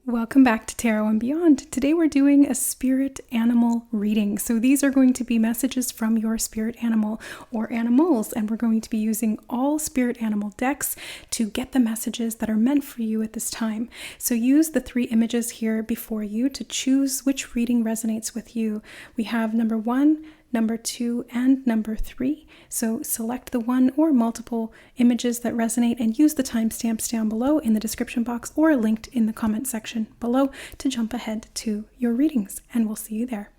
Welcome back to Tarot and Beyond. Today we're doing a spirit animal reading. So these are going to be messages from your spirit animal or animals, and we're going to be using all spirit animal decks to get the messages that are meant for you at this time. So use the 3 images here before you to choose which reading resonates with you. We have number 1, number 2, and number 3. So select the one or multiple images that resonate and use the timestamps down below in the description box or linked in the comment section below to jump ahead to your readings, and we'll see you there.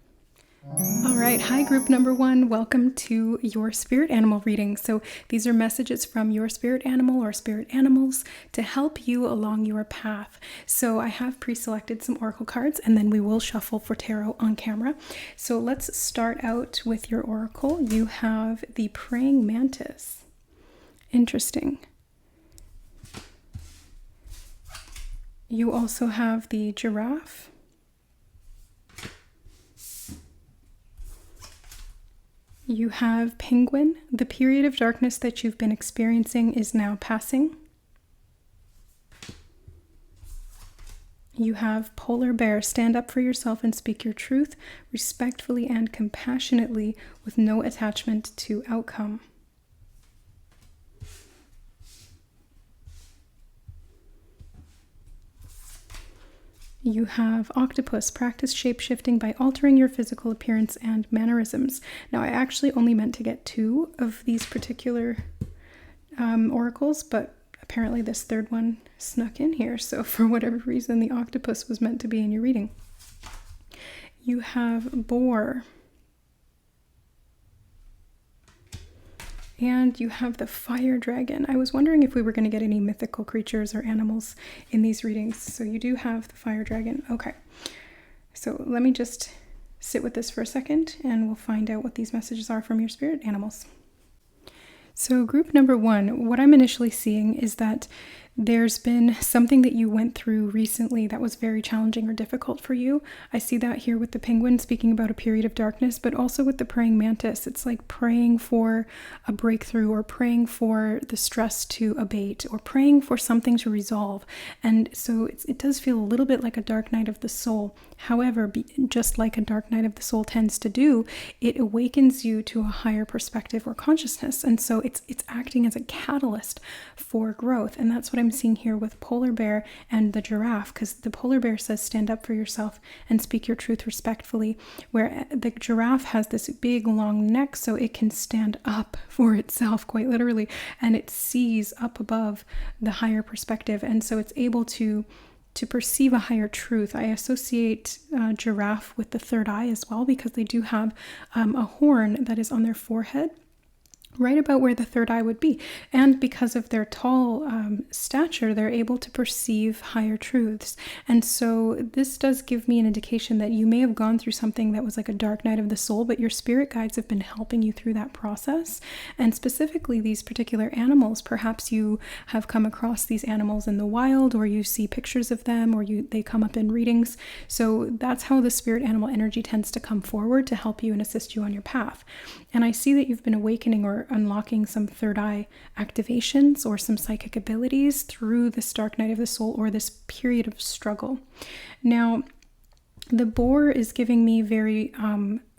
All right, hi group number 1, welcome to your spirit animal reading. So these are messages from your spirit animal or spirit animals to help you along your path. So I have pre-selected some oracle cards and then we will shuffle for tarot on camera. So let's start out with your oracle. You have the praying mantis. Interesting. You also have the giraffe. You have penguin. The period of darkness that you've been experiencing is now passing. You have polar bear. Stand up for yourself and speak your truth respectfully and compassionately with no attachment to outcome. You have octopus. Practice shape-shifting by altering your physical appearance and mannerisms. Now, I actually only meant to get 2 of these particular oracles, but apparently this third one snuck in here. So for whatever reason, the octopus was meant to be in your reading. You have boar. And you have the fire dragon. I was wondering if we were going to get any mythical creatures or animals in these readings. So you do have the fire dragon. Okay. So let me just sit with this for a second and we'll find out what these messages are from your spirit animals. So group number 1, what I'm initially seeing is that there's been something that you went through recently that was very challenging or difficult for you. I see that here with the penguin speaking about a period of darkness, but also with the praying mantis. It's like praying for a breakthrough or praying for the stress to abate or praying for something to resolve. And so it does feel a little bit like a dark night of the soul. However, just like a dark night of the soul tends to do, it awakens you to a higher perspective or consciousness. And so it's acting as a catalyst for growth. And that's what I'm seeing here with polar bear and the giraffe, because the polar bear says stand up for yourself and speak your truth respectfully, where the giraffe has this big long neck so it can stand up for itself quite literally, and it sees up above the higher perspective, and so it's able to perceive a higher truth. I associate giraffe with the third eye as well, because they do have a horn that is on their forehead, right about where the third eye would be. And because of their tall stature, they're able to perceive higher truths. And so this does give me an indication that you may have gone through something that was like a dark night of the soul, but your spirit guides have been helping you through that process. And specifically these particular animals, perhaps you have come across these animals in the wild, or you see pictures of them, or they come up in readings. So that's how the spirit animal energy tends to come forward to help you and assist you on your path. And I see that you've been awakening or unlocking some third eye activations or some psychic abilities through this dark night of the soul or this period of struggle. Now, the boar is giving me very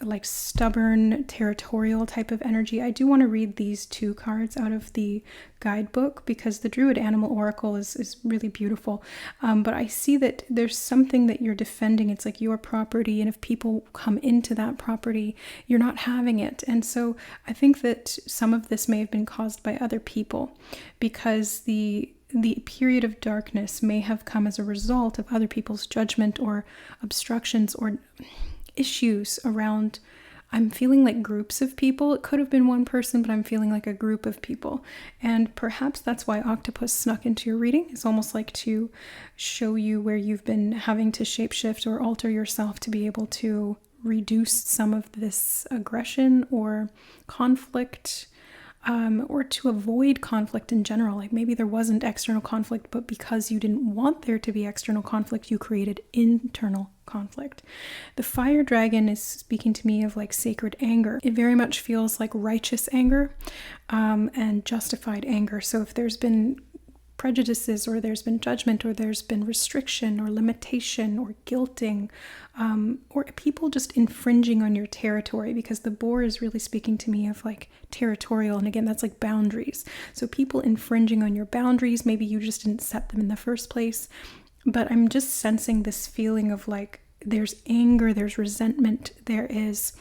like stubborn, territorial type of energy. I do want to read these 2 cards out of the guidebook because the Druid Animal Oracle is really beautiful. But I see that there's something that you're defending. It's like your property, and if people come into that property, you're not having it. And so I think that some of this may have been caused by other people, because the period of darkness may have come as a result of other people's judgment or obstructions or issues around. I'm feeling like groups of people. It could have been one person, but I'm feeling like a group of people. And perhaps that's why octopus snuck into your reading. It's almost like to show you where you've been having to shapeshift or alter yourself to be able to reduce some of this aggression or conflict, or to avoid conflict in general. Like maybe there wasn't external conflict, but because you didn't want there to be external conflict, you created internal conflict. The fire dragon is speaking to me of like sacred anger. It very much feels like righteous anger and justified anger. So if there's been prejudices, or there's been judgment, or there's been restriction or limitation or guilting, or people just infringing on your territory, because the boar is really speaking to me of like territorial. And again, that's like boundaries. So people infringing on your boundaries, maybe you just didn't set them in the first place. But I'm just sensing this feeling of like there's anger, there's resentment, there is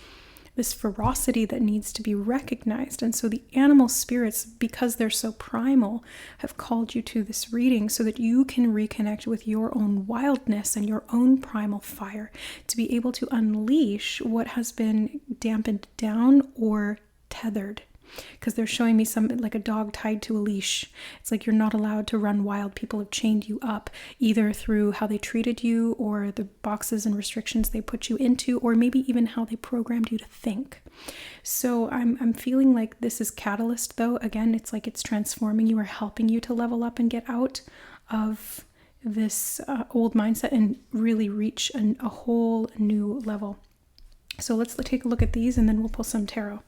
this ferocity that needs to be recognized. And so the animal spirits, because they're so primal, have called you to this reading so that you can reconnect with your own wildness and your own primal fire, to be able to unleash what has been dampened down or tethered. Because they're showing me something like a dog tied to a leash. It's like you're not allowed to run wild. People have chained you up, either through how they treated you or the boxes and restrictions they put you into, or maybe even how they programmed you to think. So I'm feeling like this is catalyst, though. Again, it's like it's transforming you or helping you to level up and get out of this old mindset and really reach a whole new level. So let's take a look at these, and then we'll pull some tarot.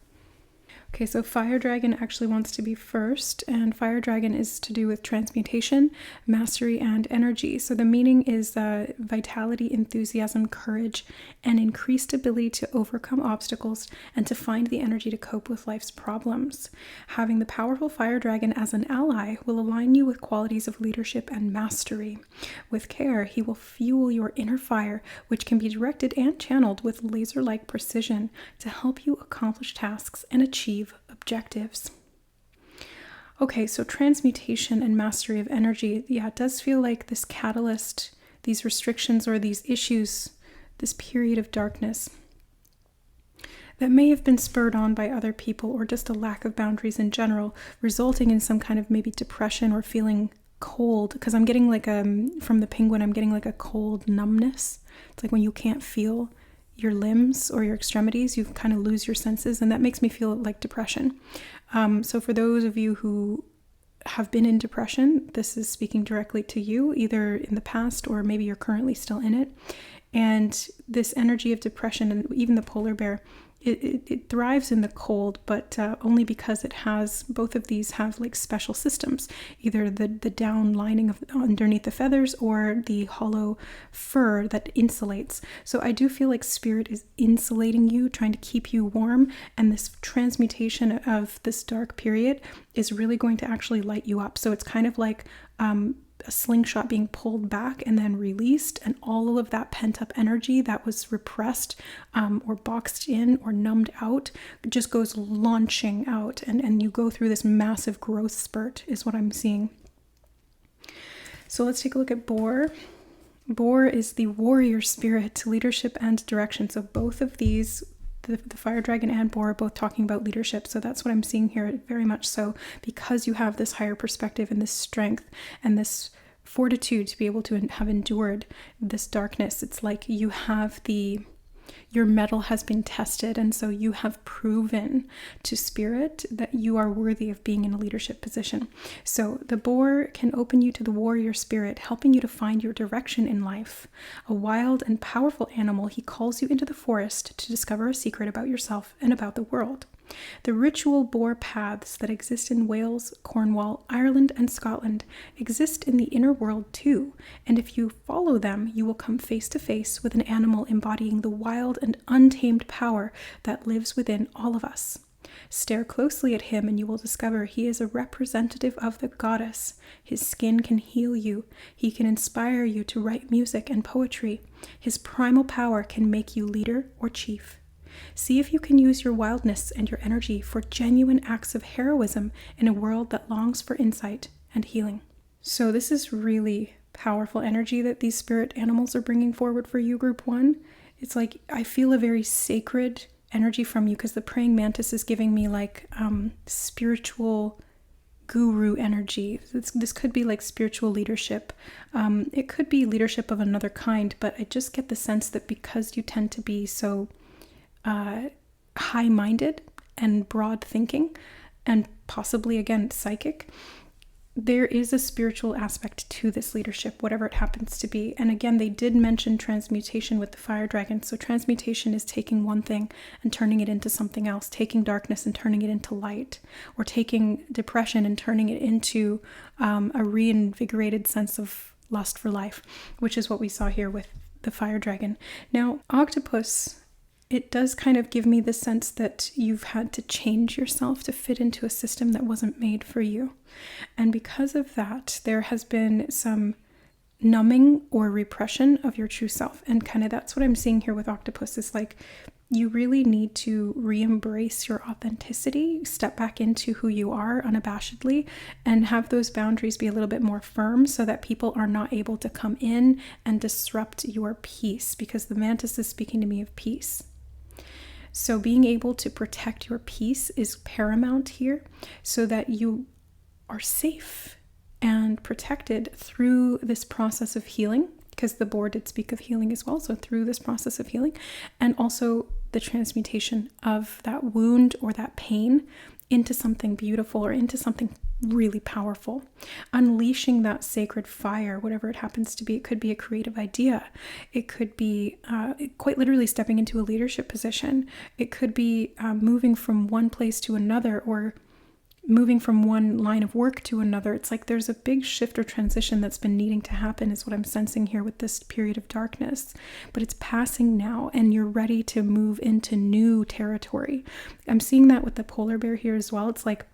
Okay, so Fire Dragon actually wants to be first, and Fire Dragon is to do with transmutation, mastery, and energy. So the meaning is vitality, enthusiasm, courage, and increased ability to overcome obstacles and to find the energy to cope with life's problems. Having the powerful Fire Dragon as an ally will align you with qualities of leadership and mastery. With care, he will fuel your inner fire, which can be directed and channeled with laser-like precision to help you accomplish tasks and achieve objectives. Okay, so transmutation and mastery of energy. Yeah, it does feel like this catalyst, these restrictions or these issues, this period of darkness that may have been spurred on by other people or just a lack of boundaries in general, resulting in some kind of maybe depression or feeling cold. Because I'm getting like from the penguin, I'm getting like a cold numbness. It's like when you can't feel your limbs or your extremities, you kind of lose your senses, and that makes me feel like depression. So for those of you who have been in depression, this is speaking directly to you, either in the past or maybe you're currently still in it. And this energy of depression, and even the polar bear, it thrives in the cold, but only because it has, both of these have like special systems, either the down lining of underneath the feathers or the hollow fur that insulates. So I do feel like spirit is insulating you, trying to keep you warm, and this transmutation of this dark period is really going to actually light you up. So it's kind of like a slingshot being pulled back and then released, and all of that pent-up energy that was repressed or boxed in or numbed out just goes launching out, and you go through this massive growth spurt is what I'm seeing. So let's take a look at boar. Boar is the warrior spirit, leadership and direction. So both of these, the Fire Dragon and boar, are both talking about leadership. So that's what I'm seeing here, very much so, because you have this higher perspective and this strength and this fortitude to be able to have endured this darkness. It's like you have your mettle has been tested, and so you have proven to spirit that you are worthy of being in a leadership position. So the boar can open you to the warrior spirit, helping you to find your direction in life. A wild and powerful animal, he calls you into the forest to discover a secret about yourself and about the world. The ritual boar paths that exist in Wales, Cornwall, Ireland, and Scotland exist in the inner world too, and if you follow them, you will come face to face with an animal embodying the wild and untamed power that lives within all of us. Stare closely at him and you will discover he is a representative of the goddess. His skin can heal you. He can inspire you to write music and poetry. His primal power can make you leader or chief. See if you can use your wildness and your energy for genuine acts of heroism in a world that longs for insight and healing. So this is really powerful energy that these spirit animals are bringing forward for you, Group 1. It's like I feel a very sacred energy from you, because the praying mantis is giving me like spiritual guru energy. This could be like spiritual leadership. It could be leadership of another kind, but I just get the sense that because you tend to be so high-minded and broad thinking, and possibly again psychic, there is a spiritual aspect to this leadership, whatever it happens to be. And again, they did mention transmutation with the fire dragon. So transmutation is taking one thing and turning it into something else, taking darkness and turning it into light, or taking depression and turning it into a reinvigorated sense of lust for life, which is what we saw here with the fire dragon. Now, octopus, it does kind of give me the sense that you've had to change yourself to fit into a system that wasn't made for you. And because of that, there has been some numbing or repression of your true self. And kind of that's what I'm seeing here with octopus, is like you really need to re-embrace your authenticity, step back into who you are unabashedly, and have those boundaries be a little bit more firm so that people are not able to come in and disrupt your peace, because the mantis is speaking to me of peace. So being able to protect your peace is paramount here so that you are safe and protected through this process of healing, because the board did speak of healing as well. So through this process of healing, and also the transmutation of that wound or that pain into something beautiful or into something really powerful, unleashing that sacred fire, whatever it happens to be. It could be a creative idea. It could be quite literally stepping into a leadership position. It could be moving from one place to another, or moving from one line of work to another. It's like there's a big shift or transition that's been needing to happen, is what I'm sensing here with this period of darkness. But it's passing now, and you're ready to move into new territory. I'm seeing that with the polar bear here as well. It's like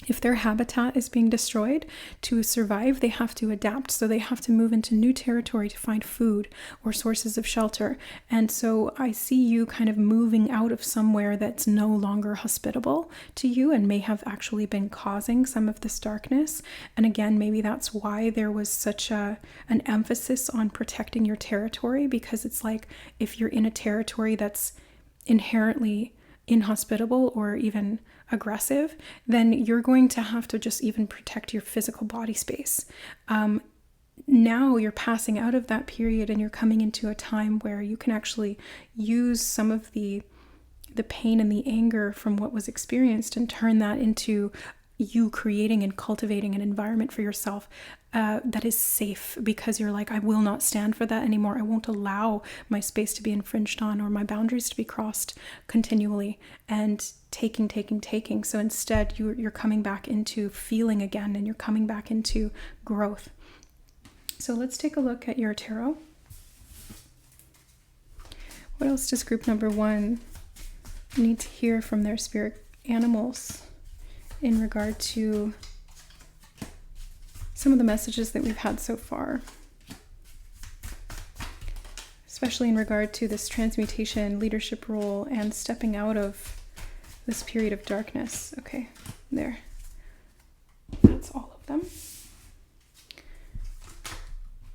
if their habitat is being destroyed, to survive, they have to adapt. So they have to move into new territory to find food or sources of shelter. And so I see you kind of moving out of somewhere that's no longer hospitable to you and may have actually been causing some of this darkness. And again, maybe that's why there was such an emphasis on protecting your territory, because it's like if you're in a territory that's inherently inhospitable or even aggressive, then you're going to have to just even protect your physical body space. Now you're passing out of that period and you're coming into a time where you can actually use some of the pain and the anger from what was experienced and turn that into you creating and cultivating an environment for yourself that is safe, because you're like, I will not stand for that anymore. I won't allow my space to be infringed on or my boundaries to be crossed continually and taking. So instead you're coming back into feeling again, and you're coming back into growth. So let's take a look at your tarot. What else does group number 1 need to hear from their spirit animals in regard to some of the messages that we've had so far, especially in regard to this transmutation, leadership role, and stepping out of this period of darkness? Okay, there. That's all of them.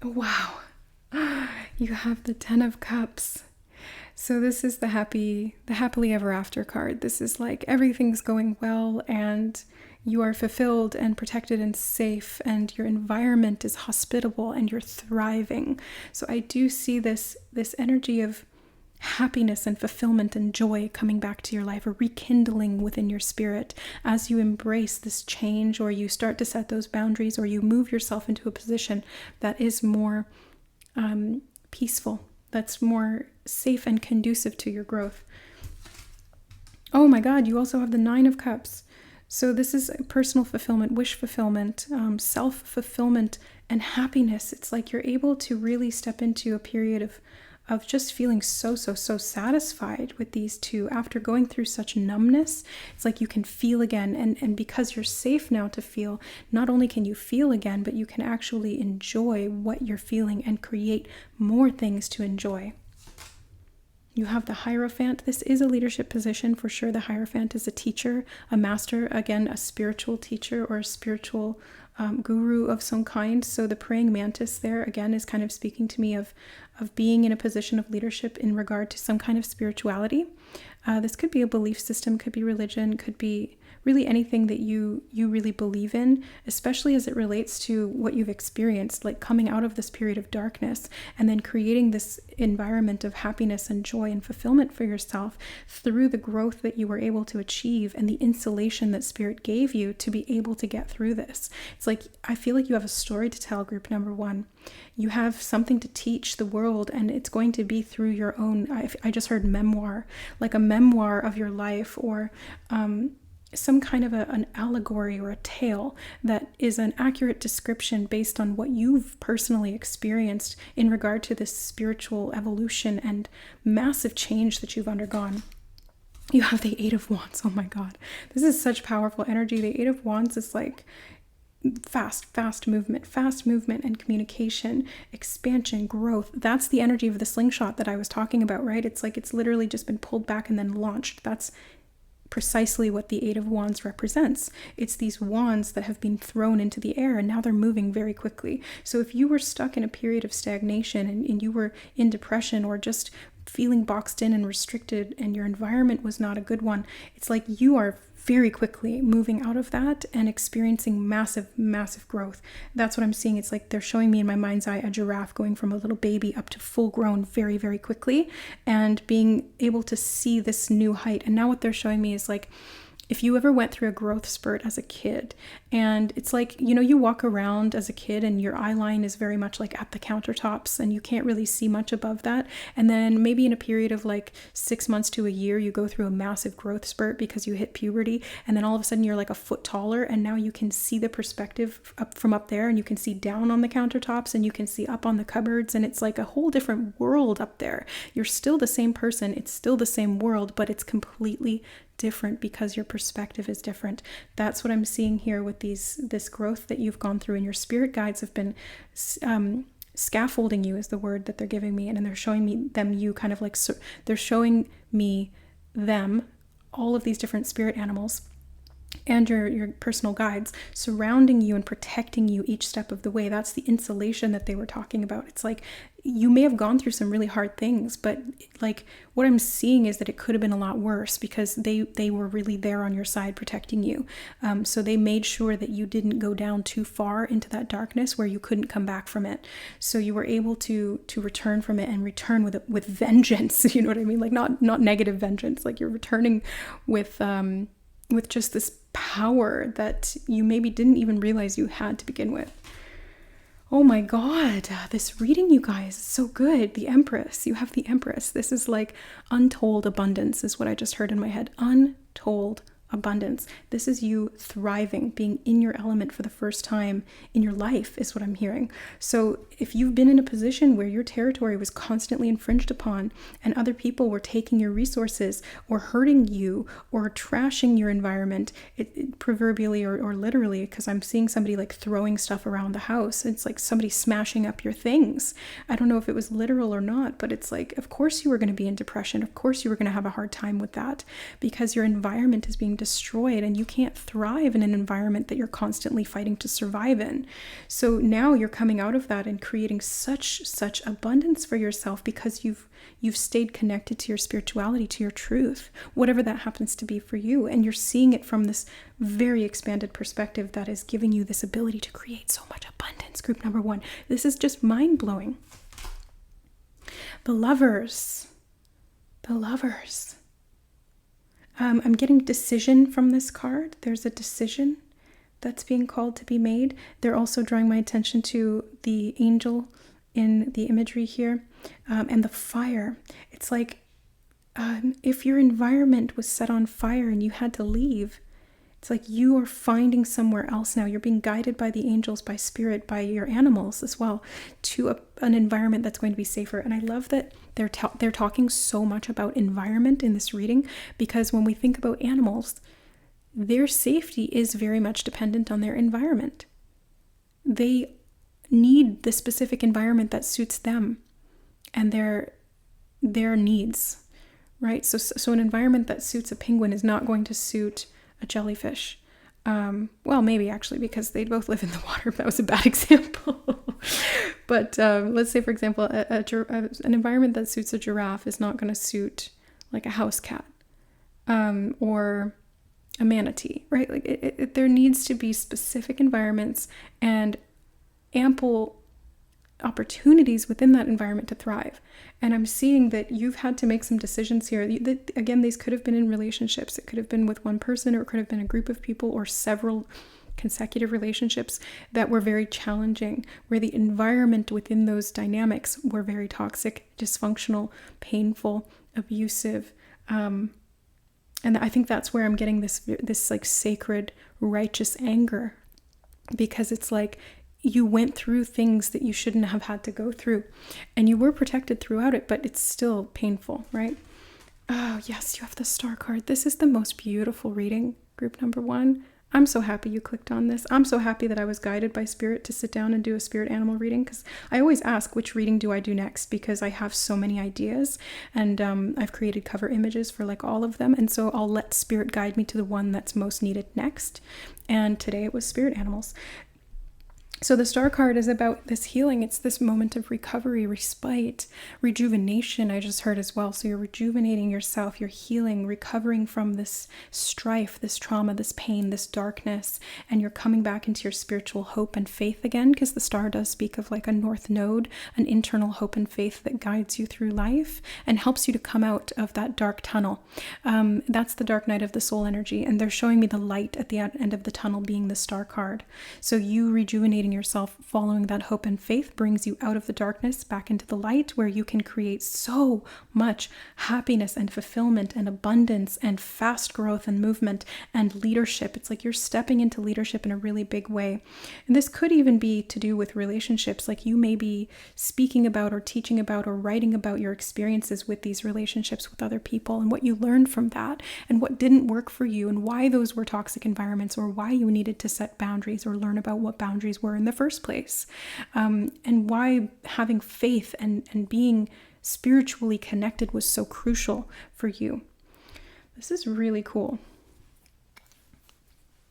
Wow. You have the 10 of Cups. So this is the happily ever after card. This is like everything's going well and you are fulfilled and protected and safe, and your environment is hospitable and you're thriving. So I do see this energy of happiness and fulfillment and joy coming back to your life, a rekindling within your spirit as you embrace this change, or you start to set those boundaries, or you move yourself into a position that is more peaceful, that's more safe and conducive to your growth. Oh my God, you also have the 9 of Cups. So this is personal fulfillment, wish fulfillment, self-fulfillment, and happiness. It's like you're able to really step into a period of just feeling so satisfied with these two. After going through such numbness, it's like you can feel again. And because you're safe now to feel, not only can you feel again, but you can actually enjoy what you're feeling and create more things to enjoy. You have the Hierophant. This is a leadership position for sure. The Hierophant is a teacher, a master, again, a spiritual teacher or a spiritual guru of some kind. So the praying mantis there, again, is kind of speaking to me of being in a position of leadership in regard to some kind of spirituality. This could be a belief system, could be religion, could be really anything that you really believe in, especially as it relates to what you've experienced, like coming out of this period of darkness and then creating this environment of happiness and joy and fulfillment for yourself through the growth that you were able to achieve and the insulation that Spirit gave you to be able to get through this. It's like, I feel like you have a story to tell, group number one. You have something to teach the world, and it's going to be through your own, I just heard memoir, like a memoir of your life, or some kind of an allegory or a tale that is an accurate description based on what you've personally experienced in regard to this spiritual evolution and massive change that you've undergone. You have the Eight of Wands. Oh my God. This is such powerful energy. The Eight of Wands is like fast movement and communication, expansion, growth. That's the energy of the slingshot that I was talking about, right? It's like it's literally just been pulled back and then launched. That's precisely what the Eight of Wands represents. It's these wands that have been thrown into the air and now they're moving very quickly. So if you were stuck in a period of stagnation and you were in depression or just feeling boxed in and restricted and your environment was not a good one, it's like you are very quickly moving out of that and experiencing massive growth. That's what I'm seeing. It's like they're showing me in my mind's eye a giraffe going from a little baby up to full grown very quickly and being able to see this new height. And now what they're showing me is like, if you ever went through a growth spurt as a kid, and it's like, you know, you walk around as a kid and your eye line is very much like at the countertops and you can't really see much above that. And then maybe in a period of like 6 months to a year, you go through a massive growth spurt because you hit puberty. And then all of a sudden you're like a foot taller and now you can see the perspective up from up there and you can see down on the countertops and you can see up on the cupboards. And it's like a whole different world up there. You're still the same person. It's still the same world, but it's completely different because your perspective is different. That's what I'm seeing here with this growth that you've gone through, and your spirit guides have been scaffolding you is the word that they're giving me, and they're showing me them, you kind of like, they're showing me them, all of these different spirit animals and your personal guides surrounding you and protecting you each step of the way. That's the insulation that they were talking about. It's like you may have gone through some really hard things, but like what I'm seeing is that it could have been a lot worse because they were really there on your side protecting you. So they made sure that you didn't go down too far into that darkness where you couldn't come back from it. So you were able to return from it and return with vengeance. You know what I mean? Like not negative vengeance. Like you're returning with just this power that you maybe didn't even realize you had to begin with. Oh my God, this reading, you guys, is so good. The Empress, you have the Empress. This is like untold abundance is what I just heard in my head. Untold abundance. This is you thriving, being in your element for the first time in your life is what I'm hearing. So if you've been in a position where your territory was constantly infringed upon and other people were taking your resources or hurting you or trashing your environment, it proverbially or literally, because I'm seeing somebody like throwing stuff around the house. It's like somebody smashing up your things. I don't know if it was literal or not, but it's like, of course you were going to be in depression. Of course you were going to have a hard time with that because your environment is being destroyed and you can't thrive in an environment that you're constantly fighting to survive in. So now you're coming out of that and creating such abundance for yourself because you've stayed connected to your spirituality, to your truth, whatever that happens to be for you. And you're seeing it from this very expanded perspective that is giving you this ability to create so much abundance. Group number one. This is just mind-blowing. The Lovers. The Lovers. I'm getting decision from this card. There's a decision that's being called to be made. They're also drawing my attention to the angel in the imagery here and the fire. It's like if your environment was set on fire and you had to leave, it's like you are finding somewhere else now. You're being guided by the angels, by spirit, by your animals as well, to an environment that's going to be safer. And I love that they're talking so much about environment in this reading, because when we think about animals, their safety is very much dependent on their environment. They need the specific environment that suits them and their needs, right? So an environment that suits a penguin is not going to suit a jellyfish. Well, maybe actually, because they both live in the water. That was a bad example. But let's say, for example, an environment that suits a giraffe is not going to suit like a house cat, or a manatee, right? Like there needs to be specific environments and ample opportunities within that environment to thrive. And I'm seeing that you've had to make some decisions here. Again, these could have been in relationships. It could have been with one person, or it could have been a group of people, or several consecutive relationships that were very challenging, where the environment within those dynamics were very toxic, dysfunctional, painful, abusive. And I think that's where I'm getting this like sacred, righteous anger, because it's like you went through things that you shouldn't have had to go through, and you were protected throughout it, but it's still painful, right? Oh, yes, you have the Star card. This is the most beautiful reading, group number 1. I'm so happy you clicked on this. I'm so happy that I was guided by Spirit to sit down and do a spirit animal reading, because I always ask, which reading do I do next? Because I have so many ideas, and I've created cover images for like all of them. And so I'll let Spirit guide me to the one that's most needed next. And today it was spirit animals. So the Star card is about this healing. It's this moment of recovery, respite, rejuvenation, I just heard as well. So you're rejuvenating yourself, you're healing, recovering from this strife, this trauma, this pain, this darkness, and you're coming back into your spiritual hope and faith again, because the Star does speak of like a north node, an internal hope and faith that guides you through life and helps you to come out of that dark tunnel. That's the dark night of the soul energy, and they're showing me the light at the end of the tunnel being the Star card. So you rejuvenating yourself, following that hope and faith, brings you out of the darkness back into the light, where you can create so much happiness and fulfillment and abundance and fast growth and movement and leadership. It's like you're stepping into leadership in a really big way. And this could even be to do with relationships. Like you may be speaking about or teaching about or writing about your experiences with these relationships with other people, and what you learned from that, and what didn't work for you, and why those were toxic environments, or why you needed to set boundaries or learn about what boundaries were in the first place, and why having faith and being spiritually connected was so crucial for you. This is really cool.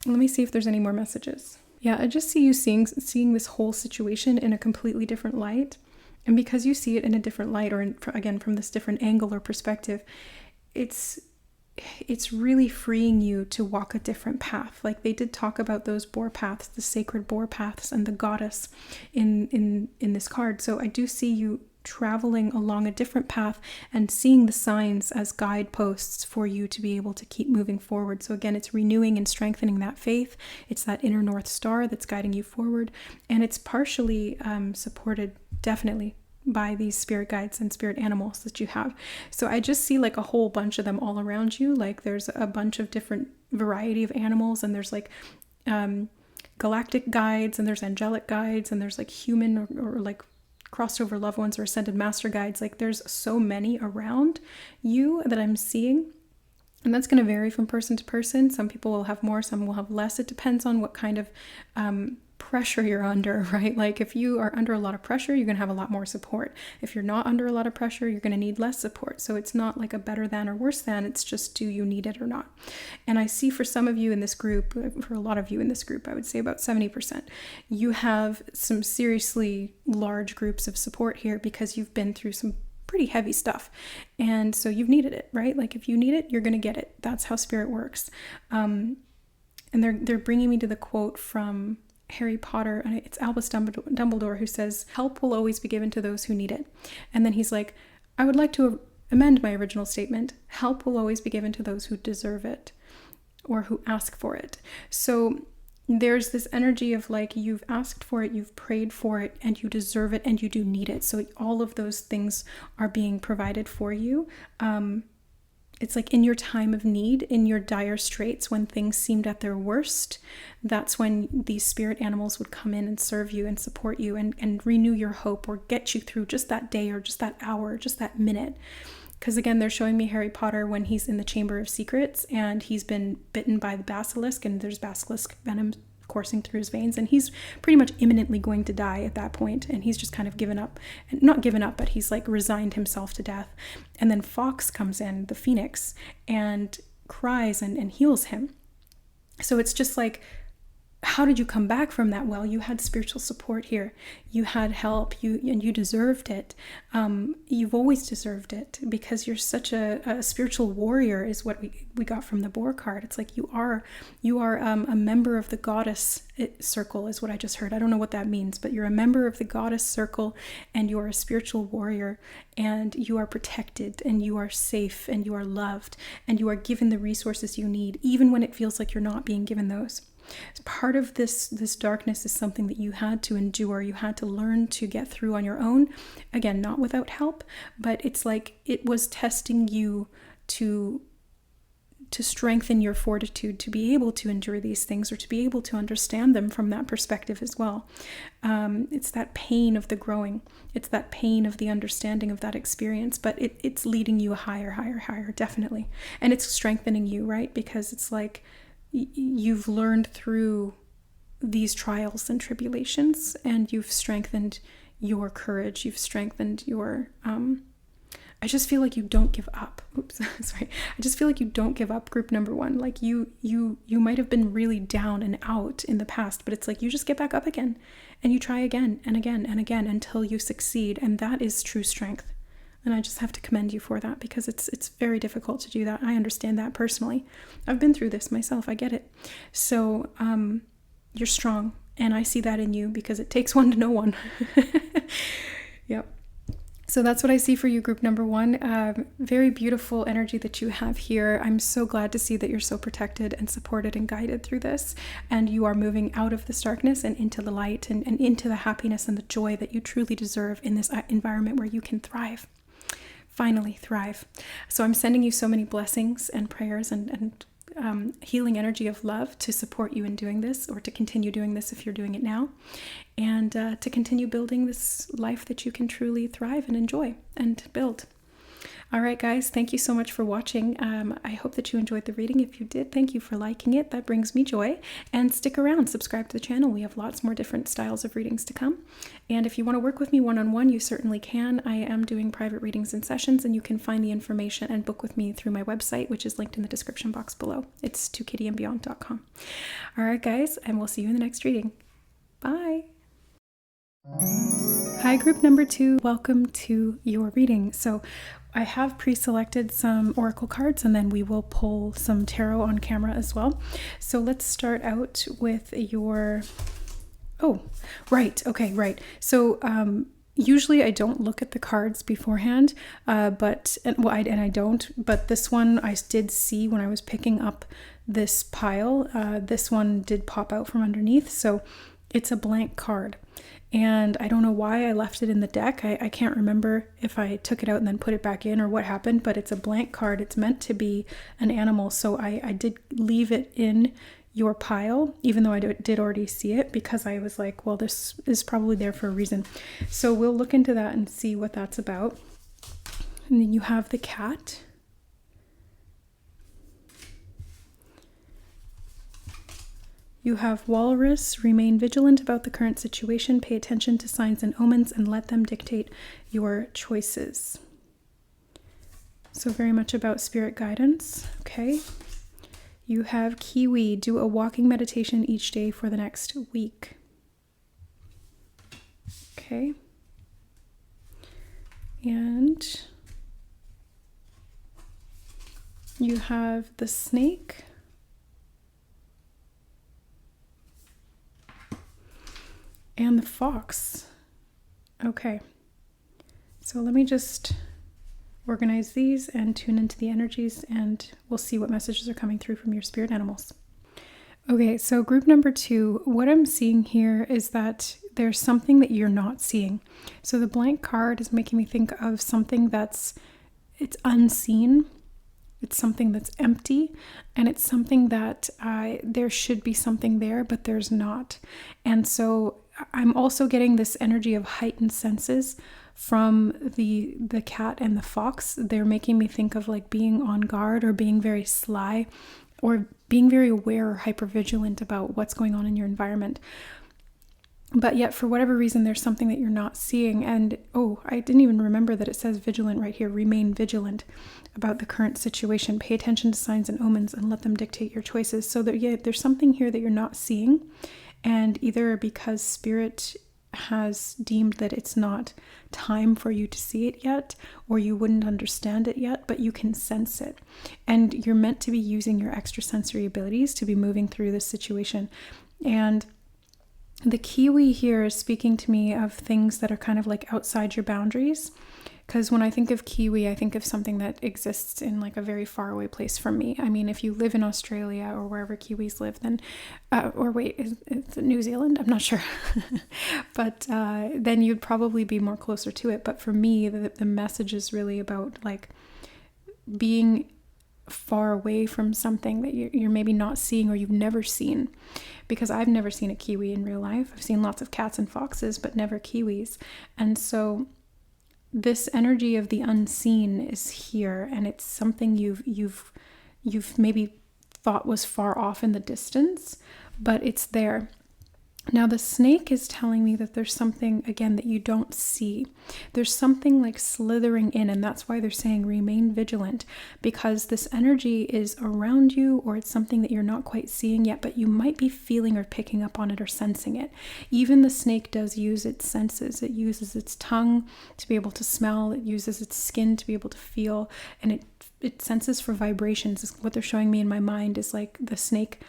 Let me see if there's any more messages. Yeah, I just see you seeing this whole situation in a completely different light. And because you see it in a different light, or again, from this different angle or perspective, it's really freeing you to walk a different path. Like they did talk about those boar paths, the sacred boar paths, and the goddess in this card. So I do see you traveling along a different path and seeing the signs as guideposts for you to be able to keep moving forward. So again, it's renewing and strengthening that faith. It's that inner North Star that's guiding you forward. And it's partially supported, definitely, by these spirit guides and spirit animals that you have. So I just see like a whole bunch of them all around you. Like there's a bunch of different variety of animals, and there's like galactic guides, and there's angelic guides, and there's like human or like crossed over loved ones or ascended master guides. Like there's so many around you that I'm seeing. And that's going to vary from person to person. Some people will have more, some will have less. It depends on what kind of pressure you're under, right? Like if you are under a lot of pressure, you're going to have a lot more support. If you're not under a lot of pressure, you're going to need less support. So it's not like a better than or worse than, it's just, do you need it or not? And I see for some of you in this group, for a lot of you in this group, I would say about 70%, you have some seriously large groups of support here because you've been through some pretty heavy stuff. And so you've needed it, right? Like if you need it, you're going to get it. That's how spirit works. And they're bringing me to the quote from Harry Potter, and it's Albus Dumbledore, who says, "Help will always be given to those who need it." And then he's like, "I would like to amend my original statement. Help will always be given to those who deserve it, or who ask for it." So there's this energy of like, you've asked for it, you've prayed for it, and you deserve it, and you do need it. So all of those things are being provided for you. It's like in your time of need, in your dire straits, when things seemed at their worst, that's when these spirit animals would come in and serve you and support you and renew your hope, or get you through just that day or just that hour, or just that minute. Because again, they're showing me Harry Potter when he's in the Chamber of Secrets and he's been bitten by the basilisk, and there's basilisk venom coursing through his veins, and he's pretty much imminently going to die at that point, and he's just kind of given up, and not given up, but he's like resigned himself to death. And then Fox comes in, the phoenix, and cries and heals him. So it's just like how did you come back from that? Well, you had spiritual support here. You had help. You deserved it. You've always deserved it because you're such a spiritual warrior, is what we got from the Boar card. It's like you are a member of the goddess circle, is what I just heard. I don't know what that means, but you're a member of the goddess circle, and you are a spiritual warrior, and you are protected, and you are safe, and you are loved, and you are given the resources you need, even when it feels like you're not being given those. Part of this darkness is something that you had to endure. You had to learn to get through on your own. Again, not without help, but it's like it was testing you to strengthen your fortitude to be able to endure these things, or to be able to understand them from that perspective as well. It's that pain of the growing. It's that pain of the understanding of that experience, but it's leading you higher, definitely. And it's strengthening you, right? Because it's like you've learned through these trials and tribulations, and you've strengthened your courage. You've strengthened your, I just feel like you don't give up. Oops, sorry. I just feel like you don't give up, group number 1. Like you might have been really down and out in the past, but it's like you just get back up again, and you try again and again and again until you succeed. And that is true strength. And I just have to commend you for that, because it's very difficult to do that. I understand that personally. I've been through this myself. I get it. So you're strong, and I see that in you, because it takes one to know one. Yep. So that's what I see for you, group number 1. Very beautiful energy that you have here. I'm so glad to see that you're so protected and supported and guided through this. And you are moving out of this darkness and into the light, and into the happiness and the joy that you truly deserve in this environment where you can thrive. Finally thrive. So I'm sending you so many blessings and prayers and healing energy of love to support you in doing this, or to continue doing this if you're doing it now, and to continue building this life that you can truly thrive and enjoy and build. All right, guys, thank you so much for watching. I hope that you enjoyed the reading. If you did, thank you for liking it. That brings me joy. And stick around, subscribe to the channel. We have lots more different styles of readings to come. And if you want to work with me one-on-one, you certainly can. I am doing private readings and sessions, and you can find the information and book with me through my website, which is linked in the description box below. It's tokittyandbeyond.com. All right, guys, and we'll see you in the next reading. Bye. Hi, group number 2. Welcome to your reading. So I have pre-selected some oracle cards, and then we will pull some tarot on camera as well. So let's start out with your... Oh, right. Okay, right. So usually I don't look at the cards beforehand, but I don't. But this one I did see when I was picking up this pile. This one did pop out from underneath, so it's a blank card. And I don't know why I left it in the deck. I can't remember if I took it out and then put it back in or what happened, but it's a blank card. It's meant to be an animal, so I did leave it in your pile, even though I did already see it, because I was like, well, this is probably there for a reason. So we'll look into that and see what that's about. And then you have the cat. You have walrus. Remain vigilant about the current situation. Pay attention to signs and omens and let them dictate your choices. So very much about spirit guidance. Okay. You have kiwi. Do a walking meditation each day for the next week. Okay. And you have the snake. And the fox. Okay. So let me just organize these and tune into the energies, and we'll see what messages are coming through from your spirit animals. Okay, so group number 2, what I'm seeing here is that there's something that you're not seeing. So the blank card is making me think of something it's unseen. It's something that's empty, and it's something that there should be something there, but there's not. And so I'm also getting this energy of heightened senses from the cat and the fox. They're making me think of like being on guard, or being very sly, or being very aware or hypervigilant about what's going on in your environment. But yet, for whatever reason, there's something that you're not seeing. And, oh, I didn't even remember that it says vigilant right here. Remain vigilant about the current situation. Pay attention to signs and omens and let them dictate your choices. So that, yeah, there's something here that you're not seeing. And either because Spirit has deemed that it's not time for you to see it yet, or you wouldn't understand it yet, but you can sense it. And you're meant to be using your extrasensory abilities to be moving through this situation. And the Kiwi here is speaking to me of things that are kind of like outside your boundaries. Because when I think of Kiwi, I think of something that exists in like a very far away place from me. I mean, if you live in Australia or wherever Kiwis live, then, or wait, is it New Zealand? I'm not sure. But then you'd probably be more closer to it. But for me, the message is really about like being far away from something that you're maybe not seeing or you've never seen. Because I've never seen a Kiwi in real life. I've seen lots of cats and foxes, but never Kiwis. And so this energy of the unseen is here, and it's something you've maybe thought was far off in the distance, but it's there. Now the snake is telling me that there's something, again, that you don't see. There's something like slithering in, and that's why they're saying remain vigilant, because this energy is around you, or it's something that you're not quite seeing yet, but you might be feeling or picking up on it or sensing it. Even the snake does use its senses. It uses its tongue to be able to smell. It uses its skin to be able to feel, and it senses for vibrations. What they're showing me in my mind is like the snake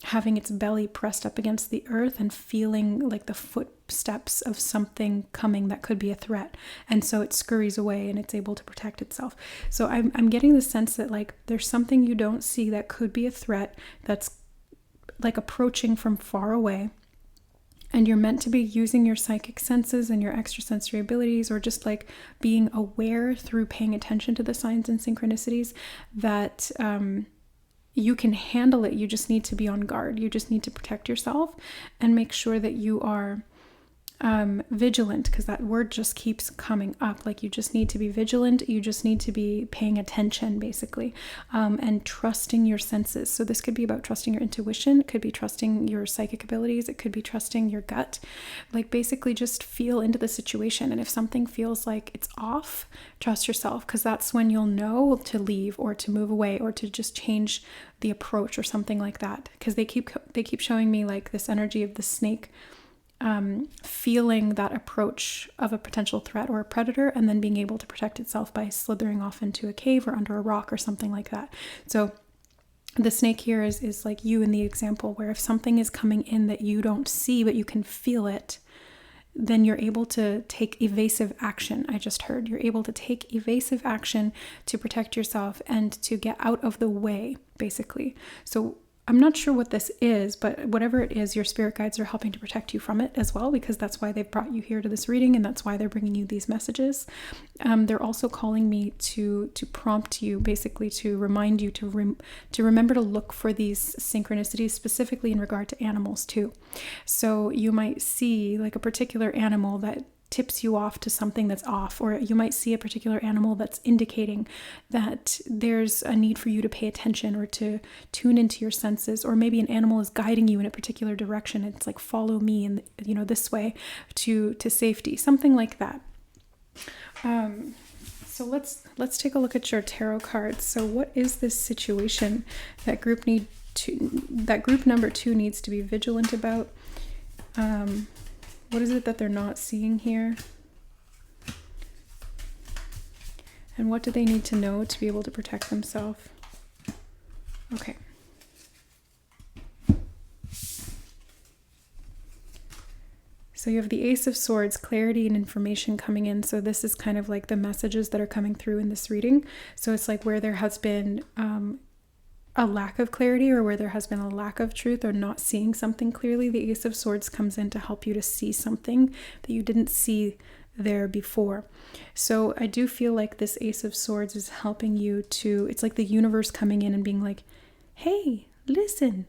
having its belly pressed up against the earth and feeling like the footsteps of something coming that could be a threat. And so it scurries away and it's able to protect itself. So I'm getting the sense that like there's something you don't see that could be a threat that's like approaching from far away. And you're meant to be using your psychic senses and your extrasensory abilities, or just like being aware through paying attention to the signs and synchronicities that you can handle it. You just need to be on guard. You just need to protect yourself and make sure that you are vigilant, because that word just keeps coming up. Like you just need to be vigilant. You just need to be paying attention, basically, and trusting your senses. So this could be about trusting your intuition. It could be trusting your psychic abilities. It could be trusting your gut. Like basically just feel into the situation. And if something feels like it's off, trust yourself, because that's when you'll know to leave or to move away or to just change the approach or something like that. Because they keep showing me like this energy of the snake feeling that approach of a potential threat or a predator, and then being able to protect itself by slithering off into a cave or under a rock or something like that. So the snake here is like you in the example, where if something is coming in that you don't see but you can feel it, then you're able to take evasive action. I just heard you're able to take evasive action to protect yourself and to get out of the way, basically. So I'm not sure what this is, but whatever it is, your spirit guides are helping to protect you from it as well, because that's why they've brought you here to this reading, and that's why they're bringing you these messages. They're also calling me to prompt you, basically to remind you to remember to look for these synchronicities, specifically in regard to animals too. So you might see like a particular animal that tips you off to something that's off, or you might see a particular animal that's indicating that there's a need for you to pay attention or to tune into your senses, or maybe an animal is guiding you in a particular direction. It's like, follow me and this way to safety, something like that. So let's take a look at your tarot cards. So what is this situation that group number 2 needs to be vigilant about? What is it that they're not seeing here? And what do they need to know to be able to protect themselves? Okay. So you have the Ace of Swords, clarity and information coming in. So this is kind of like the messages that are coming through in this reading. So it's like where there has been a lack of clarity, or where there has been a lack of truth, or not seeing something clearly, the Ace of Swords comes in to help you to see something that you didn't see there before. So I do feel like this Ace of Swords is helping you to, it's like the universe coming in and being like, hey, listen,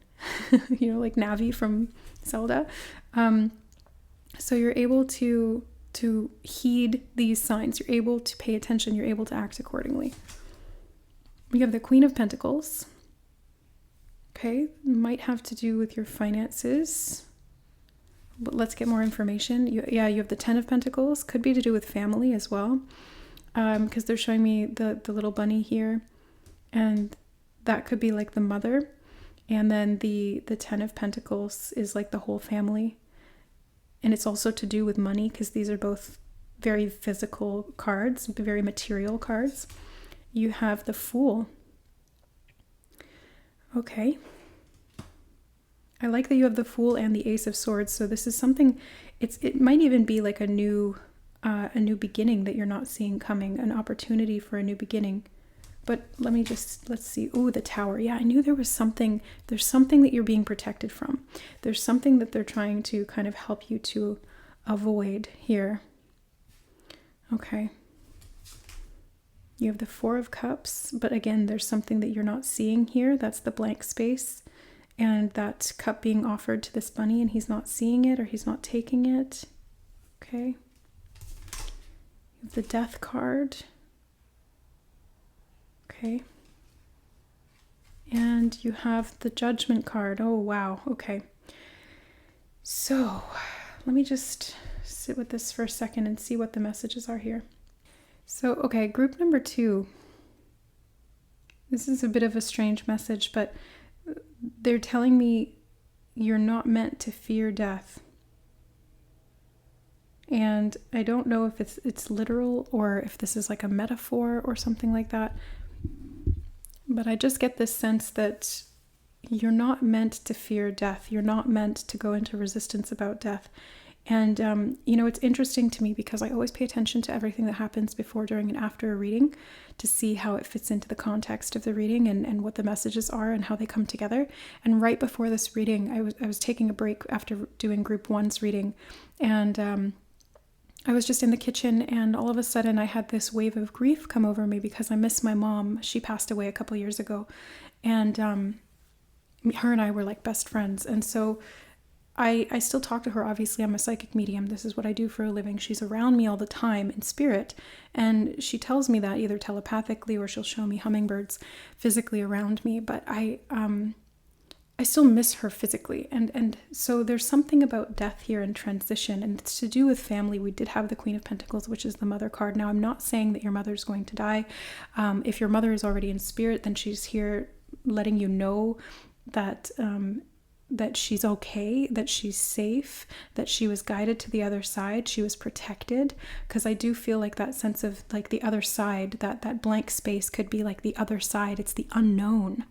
like Navi from Zelda. So you're able to heed these signs. You're able to pay attention. You're able to act accordingly. We have the Queen of Pentacles. Okay, might have to do with your finances. let's get more information. You have the Ten of Pentacles. Could be to do with family as well, because they're showing me the little bunny here, and that could be like the mother. And then the Ten of Pentacles is like the whole family. And it's also to do with money, because these are both very physical cards, very material cards. You have the Fool. Okay. I like that you have the Fool and the Ace of Swords. So this is something, it might even be like a new beginning that you're not seeing coming, an opportunity for a new beginning. But let's see. Oh, the Tower. Yeah, I knew there's something that you're being protected from. There's something that they're trying to kind of help you to avoid here. Okay. You have the Four of Cups, but again, there's something that you're not seeing here. That's the blank space. And that cup being offered to this bunny, and he's not seeing it, or he's not taking it. Okay. You have the Death card. Okay. And you have the Judgment card. Oh, wow. Okay. So let me just sit with this for a second and see what the messages are here. So, okay, group number 2. This is a bit of a strange message, but they're telling me you're not meant to fear death. And I don't know if it's literal or if this is like a metaphor or something like that. But I just get this sense that you're not meant to fear death. You're not meant to go into resistance about death. And, it's interesting to me because I always pay attention to everything that happens before, during, and after a reading to see how it fits into the context of the reading and what the messages are and how they come together. And right before this reading, I was taking a break after doing group 1's reading. And I was just in the kitchen, and all of a sudden I had this wave of grief come over me because I miss my mom. She passed away a couple years ago. And her and I were like best friends. And so I still talk to her. Obviously, I'm a psychic medium. This is what I do for a living. She's around me all the time in spirit. And she tells me that either telepathically or she'll show me hummingbirds physically around me. But I still miss her physically. And so there's something about death here and transition. And it's to do with family. We did have the Queen of Pentacles, which is the mother card. Now, I'm not saying that your mother's going to die. If your mother is already in spirit, then she's here letting you know that that she's okay, that she's safe, that she was guided to the other side, she was protected. Because I do feel like that sense of like the other side, that blank space could be like the other side. It's the unknown.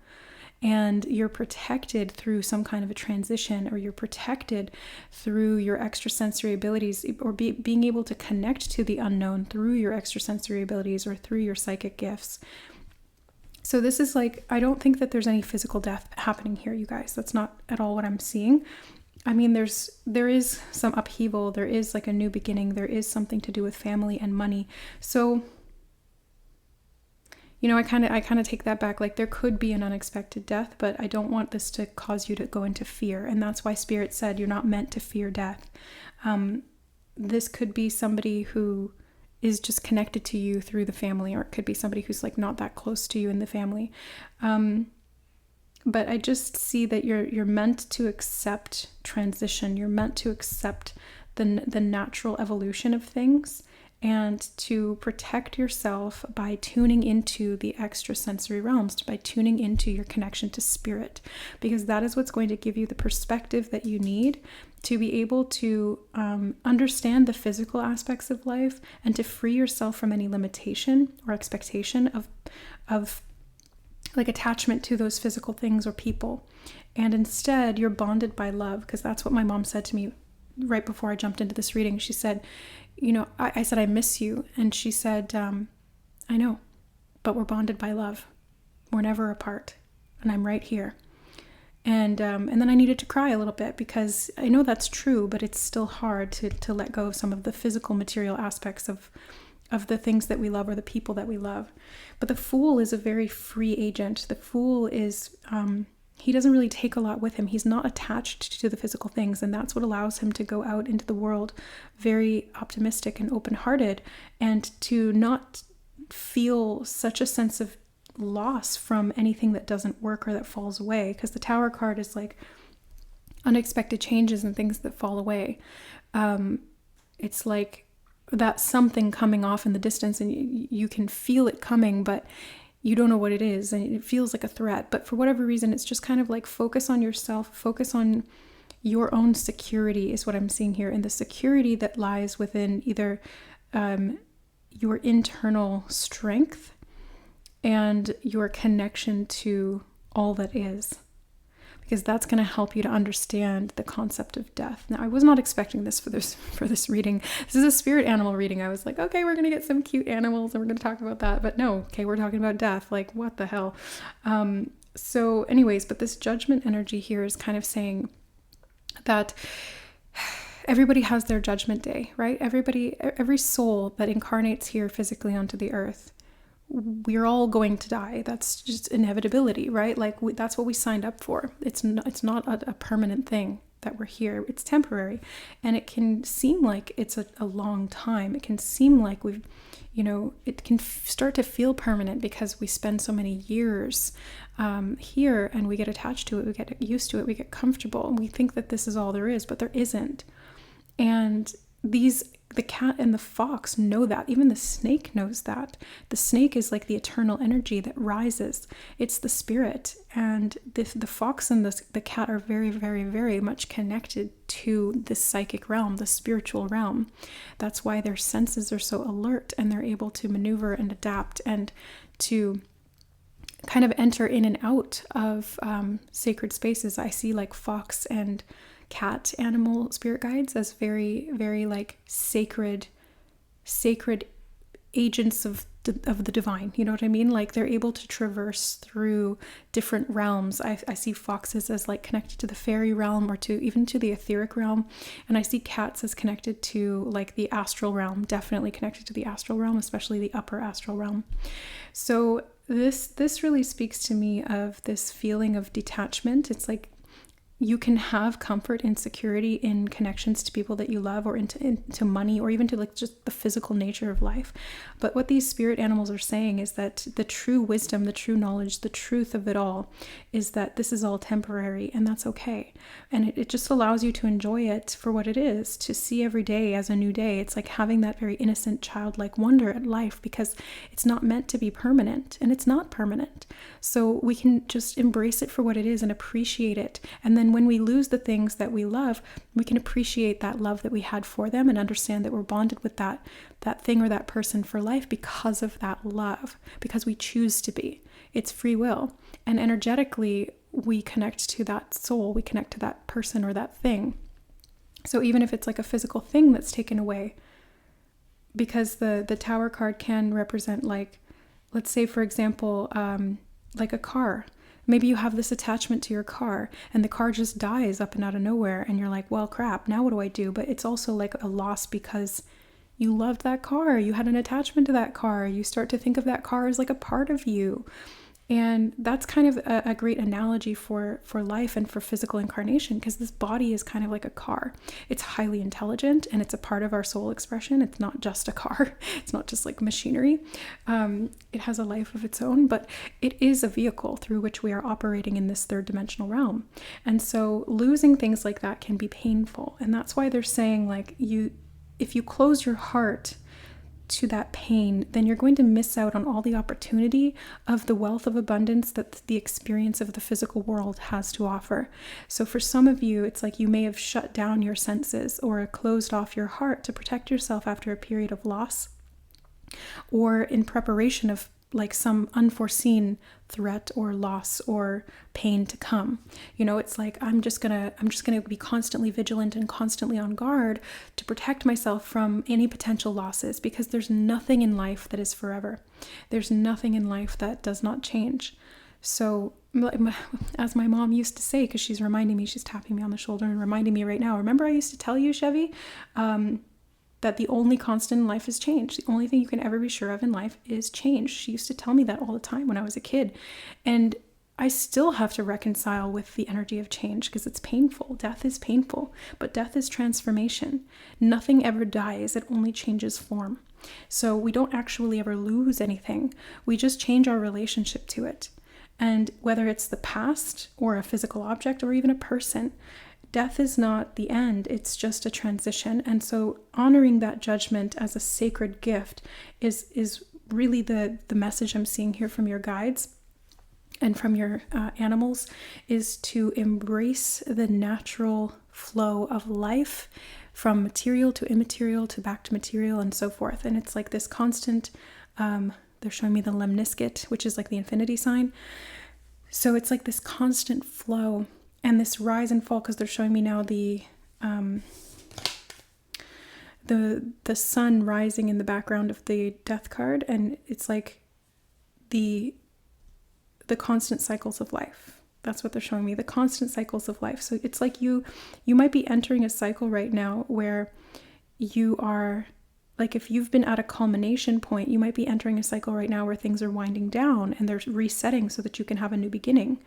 And you're protected through some kind of a transition, or you're protected through your extrasensory abilities, or being able to connect to the unknown through your extrasensory abilities or through your psychic gifts. So this is like, I don't think that there's any physical death happening here, you guys. That's not at all what I'm seeing. I mean, there is some upheaval. There is like a new beginning. There is something to do with family and money. So, I kind of take that back. Like, there could be an unexpected death, but I don't want this to cause you to go into fear. And that's why Spirit said you're not meant to fear death. This could be somebody who is just connected to you through the family, or it could be somebody who's like not that close to you in the family. But I just see that you're meant to accept transition. You're meant to accept the natural evolution of things, and to protect yourself by tuning into the extrasensory realms, by tuning into your connection to spirit, because that is what's going to give you the perspective that you need to be able to understand the physical aspects of life, and to free yourself from any limitation or expectation of like attachment to those physical things or people. And instead, you're bonded by love, because that's what my mom said to me right before I jumped into this reading. She said, I said, I miss you. And she said, I know, but we're bonded by love. We're never apart. And I'm right here. And then I needed to cry a little bit, because I know that's true, but it's still hard to let go of some of the physical material aspects of the things that we love, or the people that we love. But the Fool is a very free agent. The Fool is, he doesn't really take a lot with him. He's not attached to the physical things. And that's what allows him to go out into the world very optimistic and open-hearted, and to not feel such a sense of loss from anything that doesn't work or that falls away. Because the Tower card is like, unexpected changes and things that fall away. It's like that something coming off in the distance, and you can feel it coming, but you don't know what it is, and it feels like a threat. But for whatever reason, it's just kind of like focus on yourself, focus on your own security is what I'm seeing here, and the security that lies within either your internal strength and your connection to all that is, because that's going to help you to understand the concept of death. Now, I was not expecting this for this reading. This is a spirit animal reading. I was like, okay, we're going to get some cute animals and we're going to talk about that. But no, okay, we're talking about death. Like, what the hell? So anyways, but this judgment energy here is kind of saying that everybody has their judgment day, right? Every soul that incarnates here physically onto the earth, we're all going to die. That's just inevitability, right? Like that's what we signed up for. It's not a permanent thing that we're here. It's temporary, and it can seem like it's a long time. It can seem like it can start to feel permanent because we spend so many years here, and we get attached to it, we get used to it, we get comfortable, and we think that this is all there is, but there isn't. And the cat and the fox know that. Even the snake knows that. The snake is like the eternal energy that rises. It's the spirit. And the fox and the cat are very, very, very much connected to the psychic realm, the spiritual realm. That's why their senses are so alert, and they're able to maneuver and adapt and to kind of enter in and out of sacred spaces. I see like fox and cat animal spirit guides as very, very like sacred agents of the divine. You know what I mean? Like they're able to traverse through different realms. I see foxes as like connected to the fairy realm, or to even to the etheric realm, and I see cats as connected to like the astral realm, definitely connected to the astral realm, especially the upper astral realm. So this really speaks to me of this feeling of detachment. It's like you can have comfort and security in connections to people that you love, or into money, or even to like just the physical nature of life. But what these spirit animals are saying is that the true wisdom, the true knowledge, the truth of it all is that this is all temporary, and that's okay. And it just allows you to enjoy it for what it is, to see every day as a new day. It's like having that very innocent childlike wonder at life, because it's not meant to be permanent, and it's not permanent. So we can just embrace it for what it is and appreciate it. And then when we lose the things that we love, we can appreciate that love that we had for them, and understand that we're bonded with that thing or that person for life because of that love, because we choose to be. It's free will. And energetically, we connect to that soul, we connect to that person or that thing. So even if it's like a physical thing that's taken away, because the Tower card can represent, like, let's say, for example, like a car. Maybe you have this attachment to your car, and the car just dies up and out of nowhere, and you're like, well, crap, now what do I do? But it's also like a loss because you loved that car, you had an attachment to that car, you start to think of that car as like a part of you. And that's kind of a great analogy for life and for physical incarnation, because this body is kind of like a car. It's highly intelligent, and it's a part of our soul expression. It's not just a car. It's not just like machinery. It has a life of its own, but it is a vehicle through which we are operating in this third dimensional realm. And so losing things like that can be painful. And that's why they're saying, like, if you close your heart to that pain, then you're going to miss out on all the opportunity of the wealth of abundance that the experience of the physical world has to offer. So for some of you, it's like you may have shut down your senses or closed off your heart to protect yourself after a period of loss, or in preparation of like some unforeseen threat or loss or pain to come. You know, it's like I'm just gonna be constantly vigilant and constantly on guard to protect myself from any potential losses, because there's nothing in life that is forever. There's nothing in life that does not change. So as my mom used to say, because she's reminding me, she's tapping me on the shoulder and reminding me right now, remember I used to tell you, Chevy, that the only constant in life is change. The only thing you can ever be sure of in life is change. She used to tell me that all the time when I was a kid. And I still have to reconcile with the energy of change, because it's painful. Death is painful, but death is transformation. Nothing ever dies. It only changes form. So we don't actually ever lose anything. We just change our relationship to it. And whether it's the past or a physical object or even a person, death is not the end, it's just a transition. And so honoring that judgment as a sacred gift is really the message I'm seeing here from your guides and from your animals, is to embrace the natural flow of life from material to immaterial to back to material and so forth. And it's like this constant, they're showing me the lemniscate, which is like the infinity sign. So it's like this constant flow and this rise and fall, because they're showing me now the sun rising in the background of the death card, and it's like the constant cycles of life. That's what they're showing me, the constant cycles of life. So it's like you might be entering a cycle right now where you are, like, if you've been at a culmination point, you might be entering a cycle right now where things are winding down and they're resetting so that you can have a new beginning.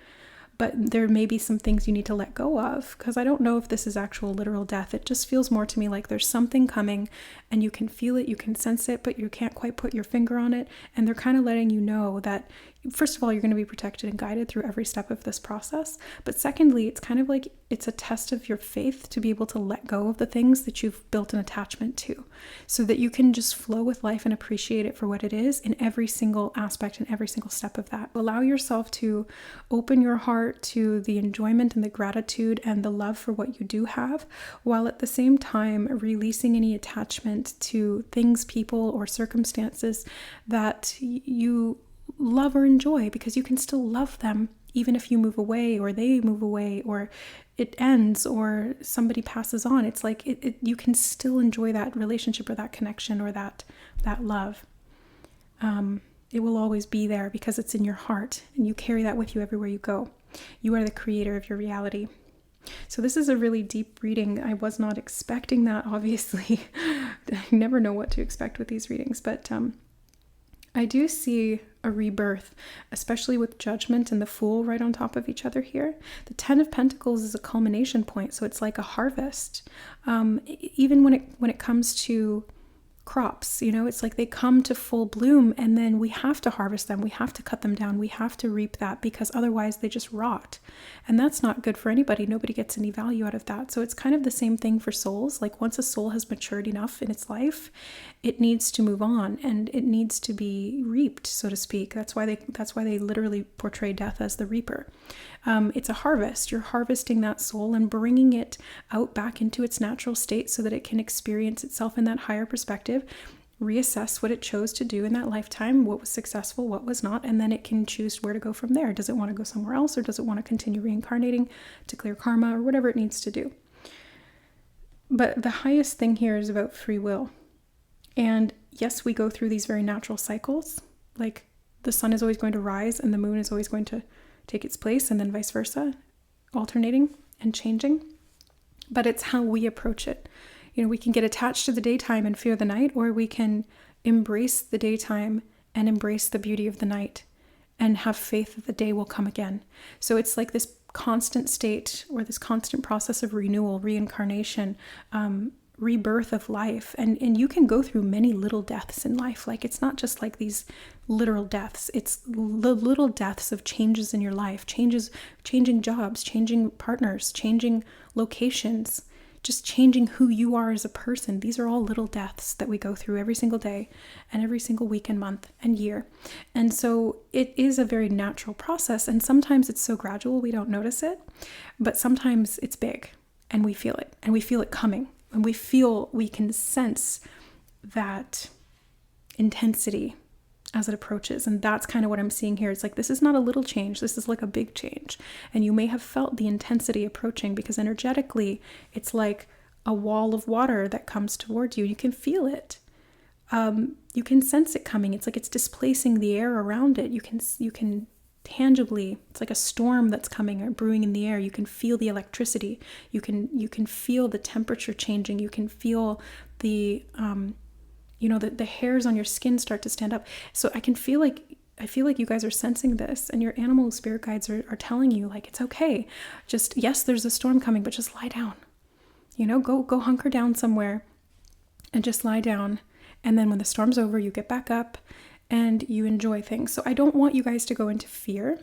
But there may be some things you need to let go of, because I don't know if this is actual literal death. It just feels more to me like there's something coming and you can feel it, you can sense it, but you can't quite put your finger on it. And they're kind of letting you know that, first of all, you're going to be protected and guided through every step of this process. But secondly, it's kind of like it's a test of your faith to be able to let go of the things that you've built an attachment to, so that you can just flow with life and appreciate it for what it is in every single aspect and every single step of that. Allow yourself to open your heart to the enjoyment and the gratitude and the love for what you do have, while at the same time releasing any attachment to things, people, or circumstances that you love or enjoy, because you can still love them even if you move away or they move away or it ends or somebody passes on. It's like you can still enjoy that relationship or that connection or that love. It will always be there because it's in your heart and you carry that with you everywhere you go. You are the creator of your reality. So this is a really deep reading. I was not expecting that, obviously. I never know what to expect with these readings, but I do see a rebirth, especially with Judgment and the Fool right on top of each other here. The Ten of Pentacles is a culmination point, so it's like a harvest. Even when it comes to crops, it's like they come to full bloom and then we have to harvest them, we have to cut them down, we have to reap that, because otherwise they just rot. And that's not good for anybody. Nobody gets any value out of that. So it's kind of the same thing for souls. Like once a soul has matured enough in its life, it needs to move on and it needs to be reaped, so to speak. That's why they literally portray death as the reaper. It's a harvest. You're harvesting that soul and bringing it out back into its natural state so that it can experience itself in that higher perspective, reassess what it chose to do in that lifetime, what was successful, what was not, and then it can choose where to go from there. Does it want to go somewhere else, or does it want to continue reincarnating to clear karma, or whatever it needs to do? But the highest thing here is about free will. And yes, we go through these very natural cycles. Like the sun is always going to rise and the moon is always going to take its place, and then vice versa, alternating and changing. But it's how we approach it. We can get attached to the daytime and fear the night, or we can embrace the daytime and embrace the beauty of the night and have faith that the day will come again. So it's like this constant state, or this constant process of renewal, reincarnation, rebirth of life. And you can go through many little deaths in life. Like it's not just like these literal deaths. It's the little deaths of changes in your life, changing jobs, changing partners, changing locations, just changing who you are as a person. These are all little deaths that we go through every single day and every single week and month and year. And so it is a very natural process. And sometimes it's so gradual we don't notice it, but sometimes it's big and we feel it, and we feel it coming. And we can sense that intensity as it approaches. And that's kind of what I'm seeing here. It's like, this is not a little change. This is like a big change. And you may have felt the intensity approaching, because energetically, it's like a wall of water that comes towards you. You can feel it. You can sense it coming. It's like it's displacing the air around it. You can tangibly, it's like a storm that's coming or brewing in the air. You can feel the electricity. You can feel the temperature changing. You can feel the the hairs on your skin start to stand up. So I feel like you guys are sensing this, and your animal spirit guides are telling you, like, it's okay. Just, yes, there's a storm coming, but just lie down. Go hunker down somewhere and just lie down. And then when the storm's over, you get back up and you enjoy things. So I don't want you guys to go into fear,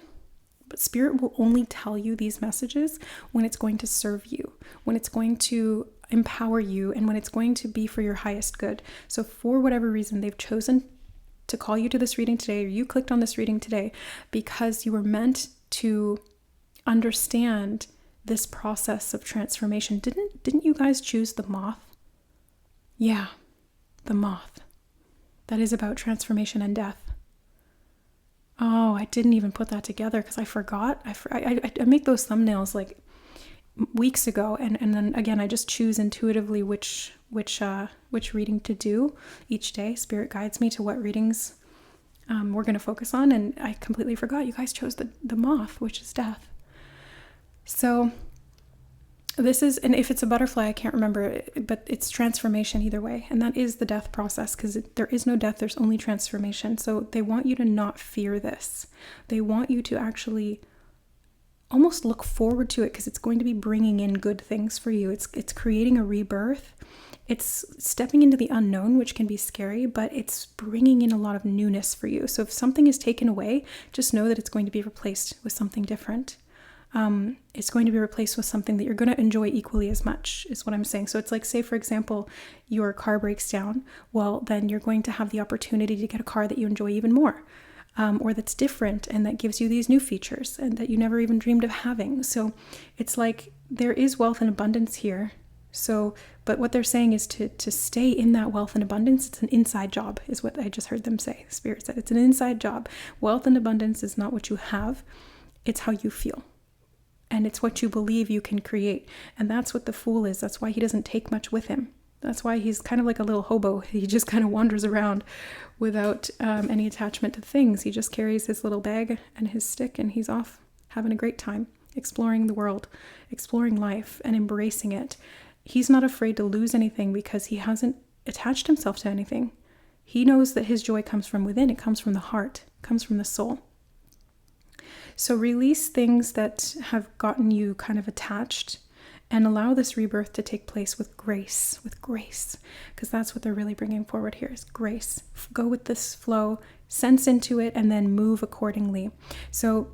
But Spirit will only tell you these messages when it's going to serve you, when it's going to empower you, and when it's going to be for your highest good. So for whatever reason, they've chosen to call you to this reading today, or you clicked on this reading today because you were meant to understand this process of transformation. Didn't you guys choose the moth? Yeah, the moth. That is about transformation and death. Oh, I didn't even put that together because I forgot. I make those thumbnails like weeks ago, and then again I just choose intuitively which reading to do each day. Spirit guides me to what readings we're going to focus on, and I completely forgot. You guys chose the moth, which is death. So this is, and if it's a butterfly, I can't remember, but it's transformation either way. And that is the death process, because there is no death, there's only transformation. So they want you to not fear this. They want you to actually almost look forward to it, because it's going to be bringing in good things for you. It's creating a rebirth. It's stepping into the unknown, which can be scary, but it's bringing in a lot of newness for you. So if something is taken away, just know that it's going to be replaced with something different. It's going to be replaced with something that you're going to enjoy equally as much, is what I'm saying. So it's like, say, for example, your car breaks down. Well, then you're going to have the opportunity to get a car that you enjoy even more, or that's different and that gives you these new features and that you never even dreamed of having. So it's like there is wealth and abundance here. So, but what they're saying is to stay in that wealth and abundance. It's an inside job, is what I just heard them say. Spirit said it's an inside job. Wealth and abundance is not what you have. It's how you feel. And it's what you believe you can create. And that's what the Fool is. That's why he doesn't take much with him. That's why he's kind of like a little hobo. He just kind of wanders around without any attachment to things. He just carries his little bag and his stick, and he's off having a great time, exploring the world, exploring life, and embracing it. He's not afraid to lose anything because he hasn't attached himself to anything. He knows that his joy comes from within. It comes from the heart, it comes from the soul. So release things that have gotten you kind of attached and allow this rebirth to take place with grace, because that's what they're really bringing forward here is grace. Go with this flow, sense into it, and then move accordingly. So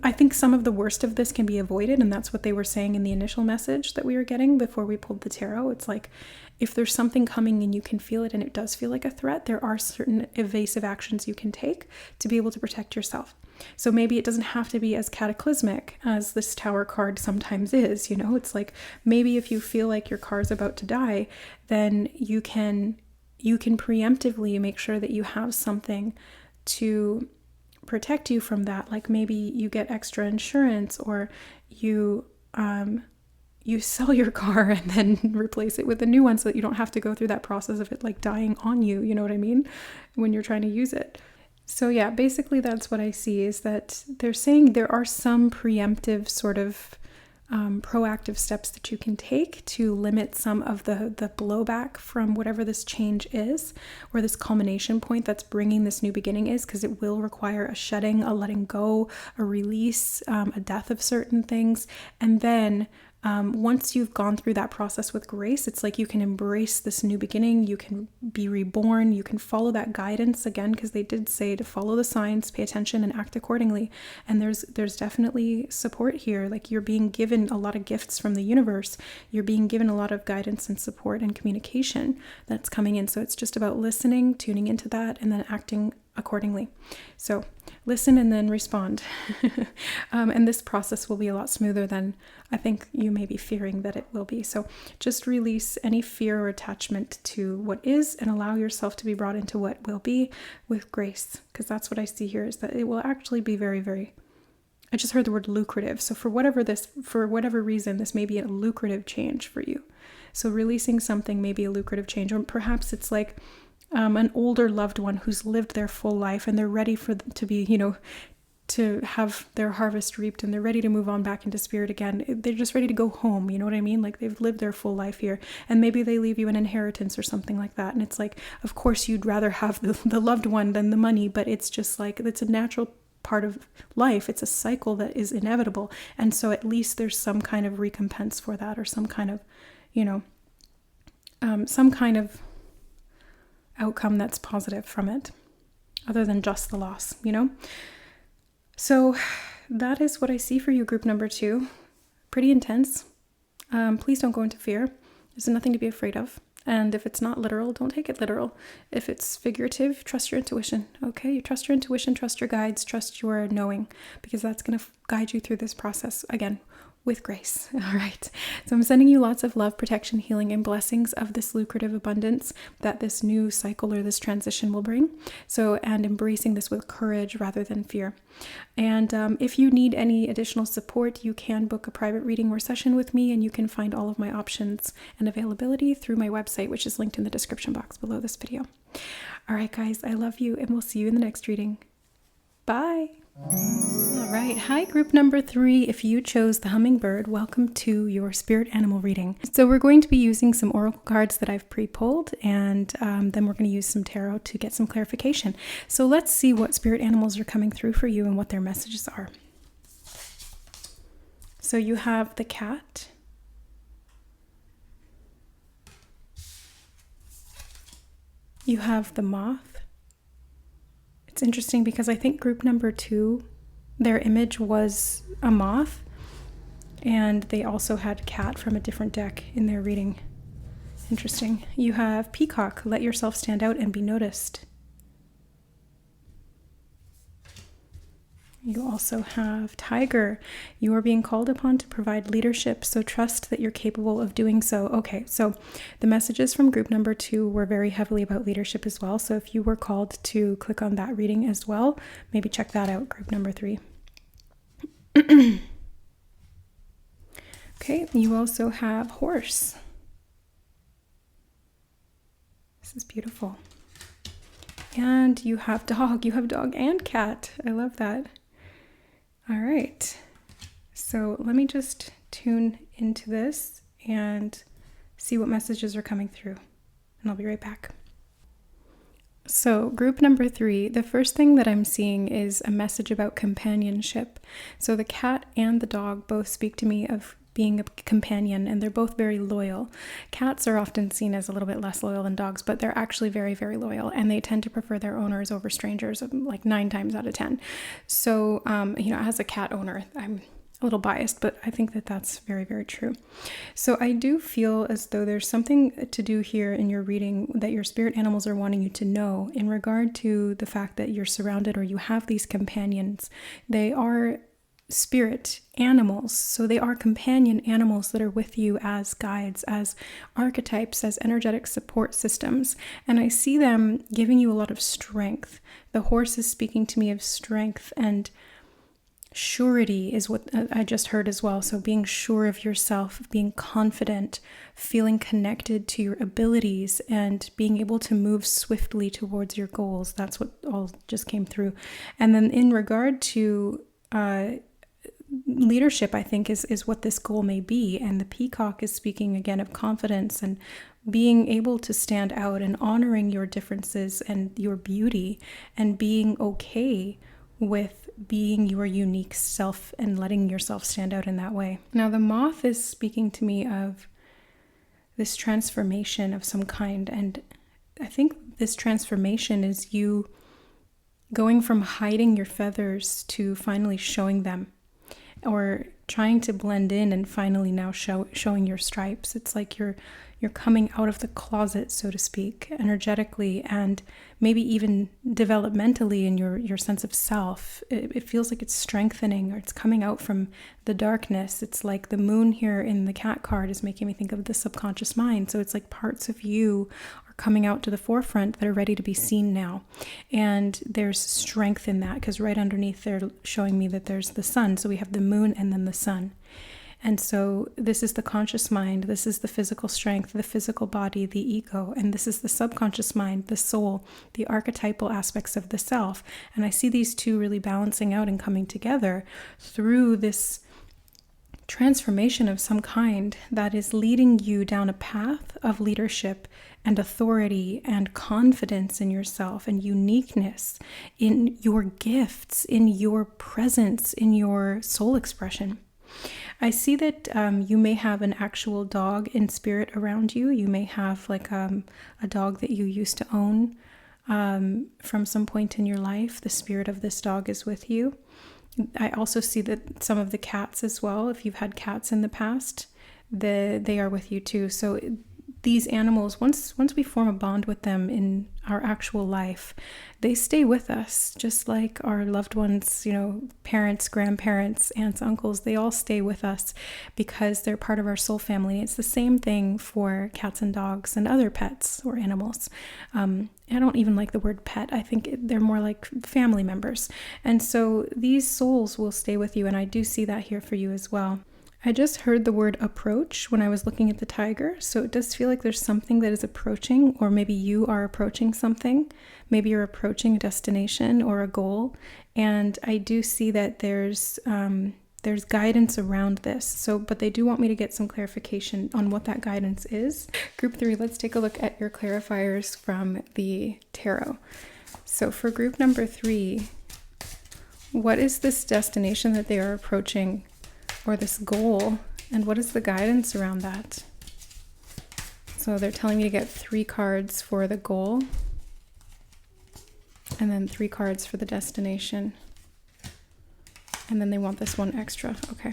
I think some of the worst of this can be avoided, and that's what they were saying in the initial message that we were getting before we pulled the tarot. It's like, if there's something coming and you can feel it and it does feel like a threat, there are certain evasive actions you can take to be able to protect yourself. So maybe it doesn't have to be as cataclysmic as this Tower card sometimes is, it's like, maybe if you feel like your car is about to die, then you can preemptively make sure that you have something to protect you from that. Like maybe you get extra insurance, or you sell your car and then replace it with a new one so that you don't have to go through that process of it like dying on you, you know what I mean, when you're trying to use it. So yeah, basically that's what I see, is that they're saying there are some preemptive sort of proactive steps that you can take to limit some of the blowback from whatever this change is, or this culmination point that's bringing this new beginning is, because it will require a shedding, a letting go, a release, a death of certain things. And then once you've gone through that process with grace, it's like you can embrace this new beginning, you can be reborn, you can follow that guidance again, because they did say to follow the signs, pay attention, and act accordingly. And there's definitely support here. Like, you're being given a lot of gifts from the universe. You're being given a lot of guidance and support and communication that's coming in. So it's just about listening, tuning into that, and then acting accordingly. So listen and then respond. And this process will be a lot smoother than I think you may be fearing that it will be. So just release any fear or attachment to what is, and allow yourself to be brought into what will be with grace. Because that's what I see here, is that it will actually be very, very, I just heard the word lucrative. So for whatever reason, this may be a lucrative change for you. So releasing something may be a lucrative change, or perhaps it's like an older loved one who's lived their full life and they're ready for them to be, to have their harvest reaped, and they're ready to move on back into spirit again. They're just ready to go home. You know what I mean? Like, they've lived their full life here, and maybe they leave you an inheritance or something like that. And it's like, of course you'd rather have the loved one than the money, but it's just like, it's a natural part of life. It's a cycle that is inevitable. And so at least there's some kind of recompense for that, or some kind of, some kind of outcome that's positive from it, other than just the loss, So that is what I see for you, group number 2. Pretty intense. Please don't go into fear. There's nothing to be afraid of. And if it's not literal, don't take it literal. If it's figurative, trust your intuition. Okay, you trust your intuition, trust your guides, trust your knowing, because that's going to guide you through this process again with grace. All right. So I'm sending you lots of love, protection, healing, and blessings of this lucrative abundance that this new cycle or this transition will bring. And embracing this with courage rather than fear. And if you need any additional support, you can book a private reading or session with me, and you can find all of my options and availability through my website, which is linked in the description box below this video. All right, guys, I love you, and we'll see you in the next reading. Bye. All right. Hi, group number 3. If you chose the hummingbird, welcome to your spirit animal reading. So we're going to be using some oracle cards that I've pre-pulled, and then we're going to use some tarot to get some clarification. So let's see what spirit animals are coming through for you and what their messages are. So you have the cat. You have the moth. It's interesting because I think group number 2, their image was a moth, and they also had cat from a different deck in their reading. Interesting. You have peacock. Let yourself stand out and be noticed. You also have tiger. You are being called upon to provide leadership, so trust that you're capable of doing so. Okay, so the messages from group number 2 were very heavily about leadership as well. So if you were called to click on that reading as well, maybe check that out, group number 3. Okay, you also have horse. This is beautiful. And you have dog. You have dog and cat. I love that. All right, so let me just tune into this and see what messages are coming through, and I'll be right back. So group number 3, the first thing that I'm seeing is a message about companionship. So the cat and the dog both speak to me of being a companion, and they're both very loyal. Cats are often seen as a little bit less loyal than dogs, but they're actually very, very loyal, and they tend to prefer their owners over strangers, like 9 times out of 10. So, as a cat owner, I'm a little biased, but I think that that's very, very true. So I do feel as though there's something to do here in your reading that your spirit animals are wanting you to know in regard to the fact that you're surrounded or you have these companions. They are spirit animals, so they are companion animals that are with you as guides, as archetypes, as energetic support systems, and I see them giving you a lot of strength. The horse is speaking to me of strength, and surety is what I just heard as well. So being sure of yourself, being confident, feeling connected to your abilities, and being able to move swiftly towards your goals. That's what all just came through. And then in regard to leadership, I think is what this goal may be. And the peacock is speaking again of confidence and being able to stand out and honoring your differences and your beauty and being okay with being your unique self and letting yourself stand out in that way. Now, the moth is speaking to me of this transformation of some kind. And I think this transformation is you going from hiding your feathers to finally showing them, or trying to blend in and finally now showing your stripes. It's like you're coming out of the closet, so to speak, energetically and maybe even developmentally in your sense of self. It feels like it's strengthening, or it's coming out from the darkness. It's like the moon here in the cat card is making me think of the subconscious mind. So it's like parts of you are coming out to the forefront that are ready to be seen now. And there's strength in that, because right underneath they're showing me that there's the sun. So we have the moon and then the sun. And so this is the conscious mind, this is the physical strength, the physical body, the ego, and this is the subconscious mind, the soul, the archetypal aspects of the self. And I see these two really balancing out and coming together through this transformation of some kind that is leading you down a path of leadership and authority and confidence in yourself and uniqueness in your gifts, in your presence, in your soul expression. I see that you may have an actual dog in spirit around you. You may have like a dog that you used to own from some point in your life. The spirit of this dog is with you. I also see that some of the cats as well, if you've had cats in the past, they are with you too. So these animals, once we form a bond with them in our actual life, they stay with us, just like our loved ones, parents, grandparents, aunts, uncles, they all stay with us because they're part of our soul family. It's the same thing for cats and dogs and other pets or animals. I don't even like the word pet. I think they're more like family members. And so these souls will stay with you, and I do see that here for you as well. I just heard the word approach when I was looking at the tiger, so it does feel like there's something that is approaching, or maybe you are approaching something. Maybe you're approaching a destination or a goal, and I do see that there's guidance around this. So, but they do want me to get some clarification on what that guidance is. Group 3, let's take a look at your clarifiers from the tarot. So for group number 3, what is this destination that they are approaching? Or this goal, and what is the guidance around that? So they're telling me to get 3 cards for the goal, and then 3 cards for the destination, and then they want this one extra. Okay.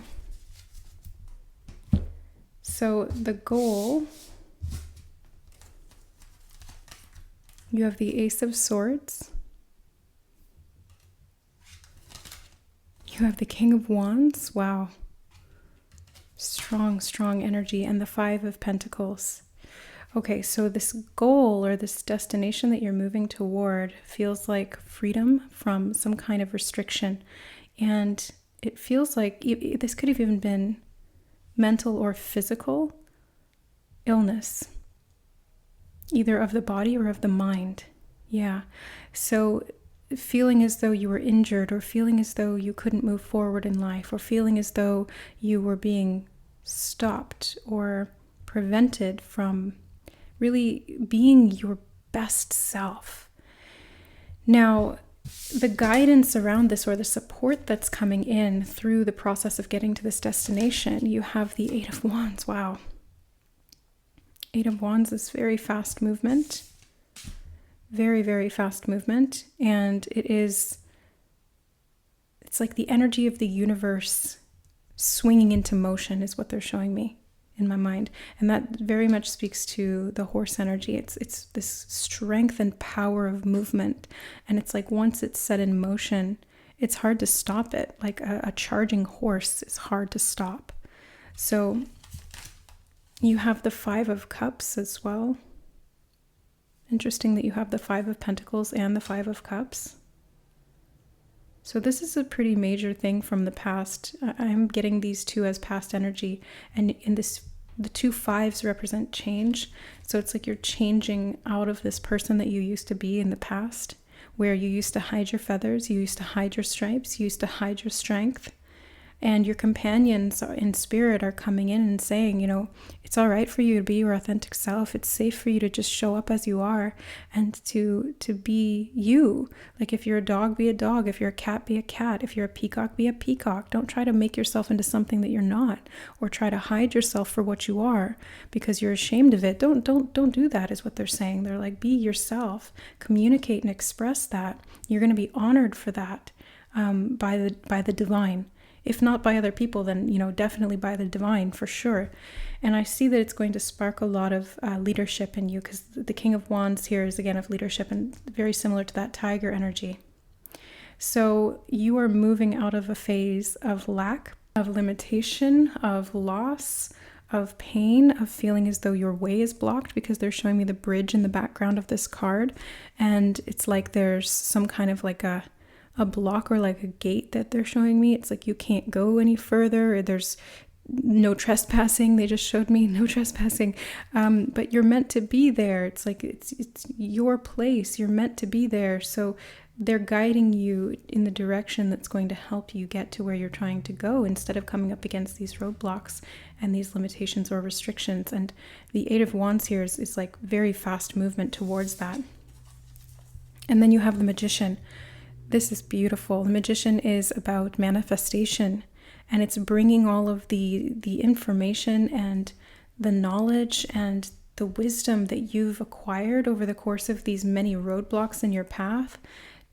So the goal, you have the Ace of Swords, you have the King of Wands. Wow. Strong energy, and the 5 of Pentacles. Okay, so this goal or this destination that you're moving toward feels like freedom from some kind of restriction. And it feels like this could have even been mental or physical illness, either of the body or of the mind. Yeah. So feeling as though you were injured, or feeling as though you couldn't move forward in life, or feeling as though you were being stopped or prevented from really being your best self. Now, the guidance around this, or the support that's coming in through the process of getting to this destination, you have the 8 of Wands. Wow. 8 of Wands is very fast movement. Very, very fast movement, and it's like the energy of the universe swinging into motion is what they're showing me in my mind, and that very much speaks to the horse energy. It's this strength and power of movement, and it's like once it's set in motion, it's hard to stop it. Like a charging horse is hard to stop. So you have the 5 of Cups as well. Interesting that you have the 5 of Pentacles and the 5 of Cups. So this is a pretty major thing from the past. I'm getting these 2 as past energy, and in this, the 2 5s represent change. So it's like you're changing out of this person that you used to be in the past, where you used to hide your feathers, you used to hide your stripes, you used to hide your strength. And your companions in spirit are coming in and saying, it's all right for you to be your authentic self. It's safe for you to just show up as you are and to be you. Like if you're a dog, be a dog. If you're a cat, be a cat. If you're a peacock, be a peacock. Don't try to make yourself into something that you're not, or try to hide yourself for what you are because you're ashamed of it. Don't do that, is what they're saying. They're like, be yourself, communicate and express that. You're going to be honored for that by the divine. If not by other people, then, definitely by the divine for sure. And I see that it's going to spark a lot of leadership in you, because the King of Wands here is again of leadership, and very similar to that tiger energy. So you are moving out of a phase of lack, of limitation, of loss, of pain, of feeling as though your way is blocked, because they're showing me the bridge in the background of this card. And it's like there's some kind of like a block or like a gate that they're showing me. It's like you can't go any further, or there's no trespassing. They just showed me no trespassing. But you're meant to be there. It's like it's your place. You're meant to be there. So they're guiding you in the direction that's going to help you get to where you're trying to go, instead of coming up against these roadblocks and these limitations or restrictions. And the 8 of Wands here is like very fast movement towards that. And then you have the Magician. This is beautiful. The Magician is about manifestation, and it's bringing all of the information and the knowledge and the wisdom that you've acquired over the course of these many roadblocks in your path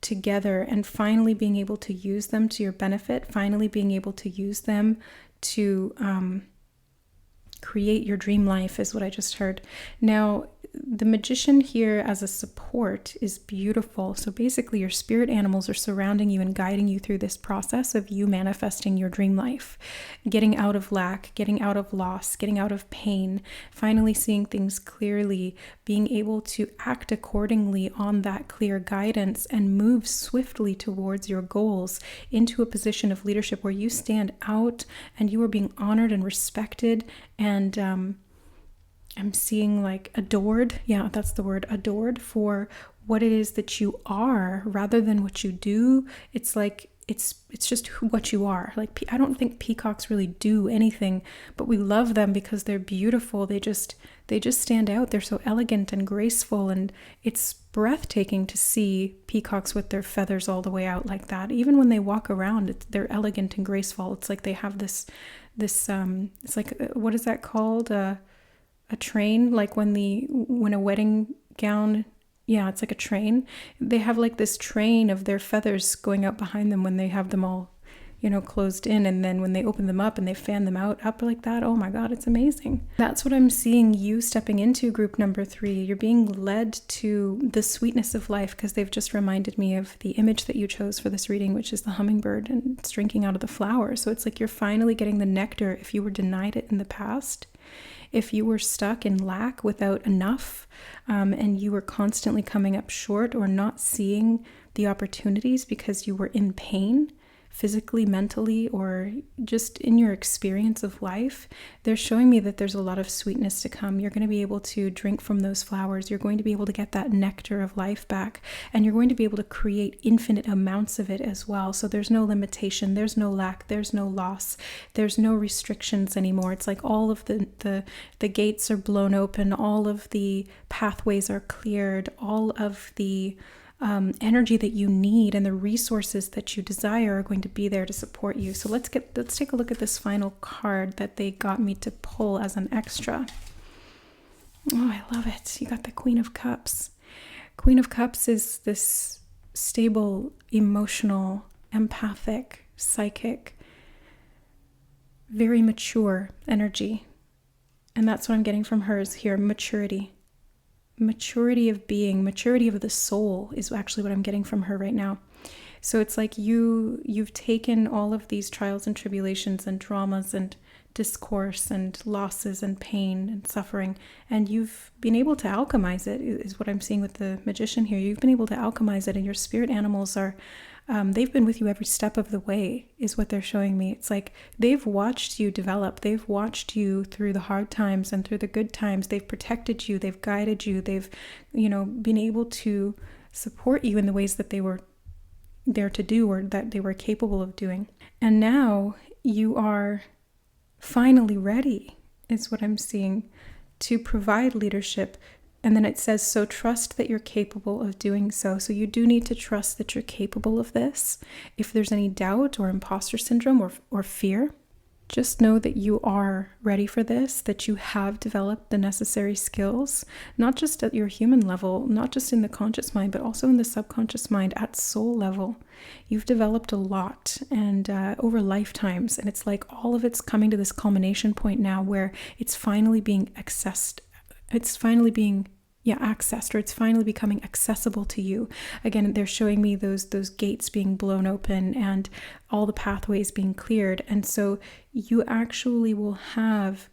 together and finally being able to use them to your benefit, finally being able to use them to create your dream life is what I just heard. Now, the magician here as a support is beautiful. So basically your spirit animals are surrounding you and guiding you through this process of you manifesting your dream life, getting out of lack, getting out of loss, getting out of pain, finally seeing things clearly, being able to act accordingly on that clear guidance and move swiftly towards your goals into a position of leadership where you stand out and you are being honored and respected and I'm seeing like adored. Yeah, that's the word, adored for what it is that you are rather than what you do. It's like, it's just what you are. Like, I don't think peacocks really do anything, but we love them because they're beautiful. They just stand out. They're so elegant and graceful, and it's breathtaking to see peacocks with their feathers all the way out like that. Even when they walk around, they're elegant and graceful. It's like they have this it's like, what is that called? A train, like when a wedding gown, yeah, it's like a train. They have like this train of their feathers going out behind them when they have them all, closed in. And then when they open them up and they fan them out up like that, oh my God, it's amazing. That's what I'm seeing you stepping into, group number 3. You're being led to the sweetness of life because they've just reminded me of the image that you chose for this reading, which is the hummingbird and it's drinking out of the flower. So it's like you're finally getting the nectar if you were denied it in the past. If you were stuck in lack without enough, and you were constantly coming up short or not seeing the opportunities because you were in pain, physically, mentally, or just in your experience of life, they're showing me that there's a lot of sweetness to come. You're going to be able to drink from those flowers. You're going to be able to get that nectar of life back, and you're going to be able to create infinite amounts of it as well. So there's no limitation, there's no lack, there's no loss, there's no restrictions anymore. It's like all of the gates are blown open, all of the pathways are cleared, all of the energy that you need and the resources that you desire are going to be there to support you. So let's take a look at this final card that they got me to pull as an extra. Oh, I love it. You got the Queen of Cups. Queen of Cups is this stable, emotional, empathic, psychic, very mature energy. And that's what I'm getting from hers here, maturity. Maturity of being, maturity of the soul is actually what I'm getting from her right now. So it's like you've taken all of these trials and tribulations and traumas and discourse and losses and pain and suffering, and you've been able to alchemize it, is what I'm seeing with the magician here. You've been able to alchemize it, and your spirit animals are they've been with you every step of the way, is what they're showing me. It's like they've watched you develop. They've watched you through the hard times and through the good times. They've protected you. They've guided you. They've, been able to support you in the ways that they were there to do or that they were capable of doing. And now you are finally ready, is what I'm seeing, to provide leadership. And then it says, so trust that you're capable of doing so. So you do need to trust that you're capable of this. If there's any doubt or imposter syndrome or fear, just know that you are ready for this, that you have developed the necessary skills, not just at your human level, not just in the conscious mind, but also in the subconscious mind at soul level. You've developed a lot and over lifetimes. And it's like all of it's coming to this culmination point now where it's finally being accessed. It's finally being accessed, or it's finally becoming accessible to you. Again, they're showing me those gates being blown open and all the pathways being cleared. And so you actually will have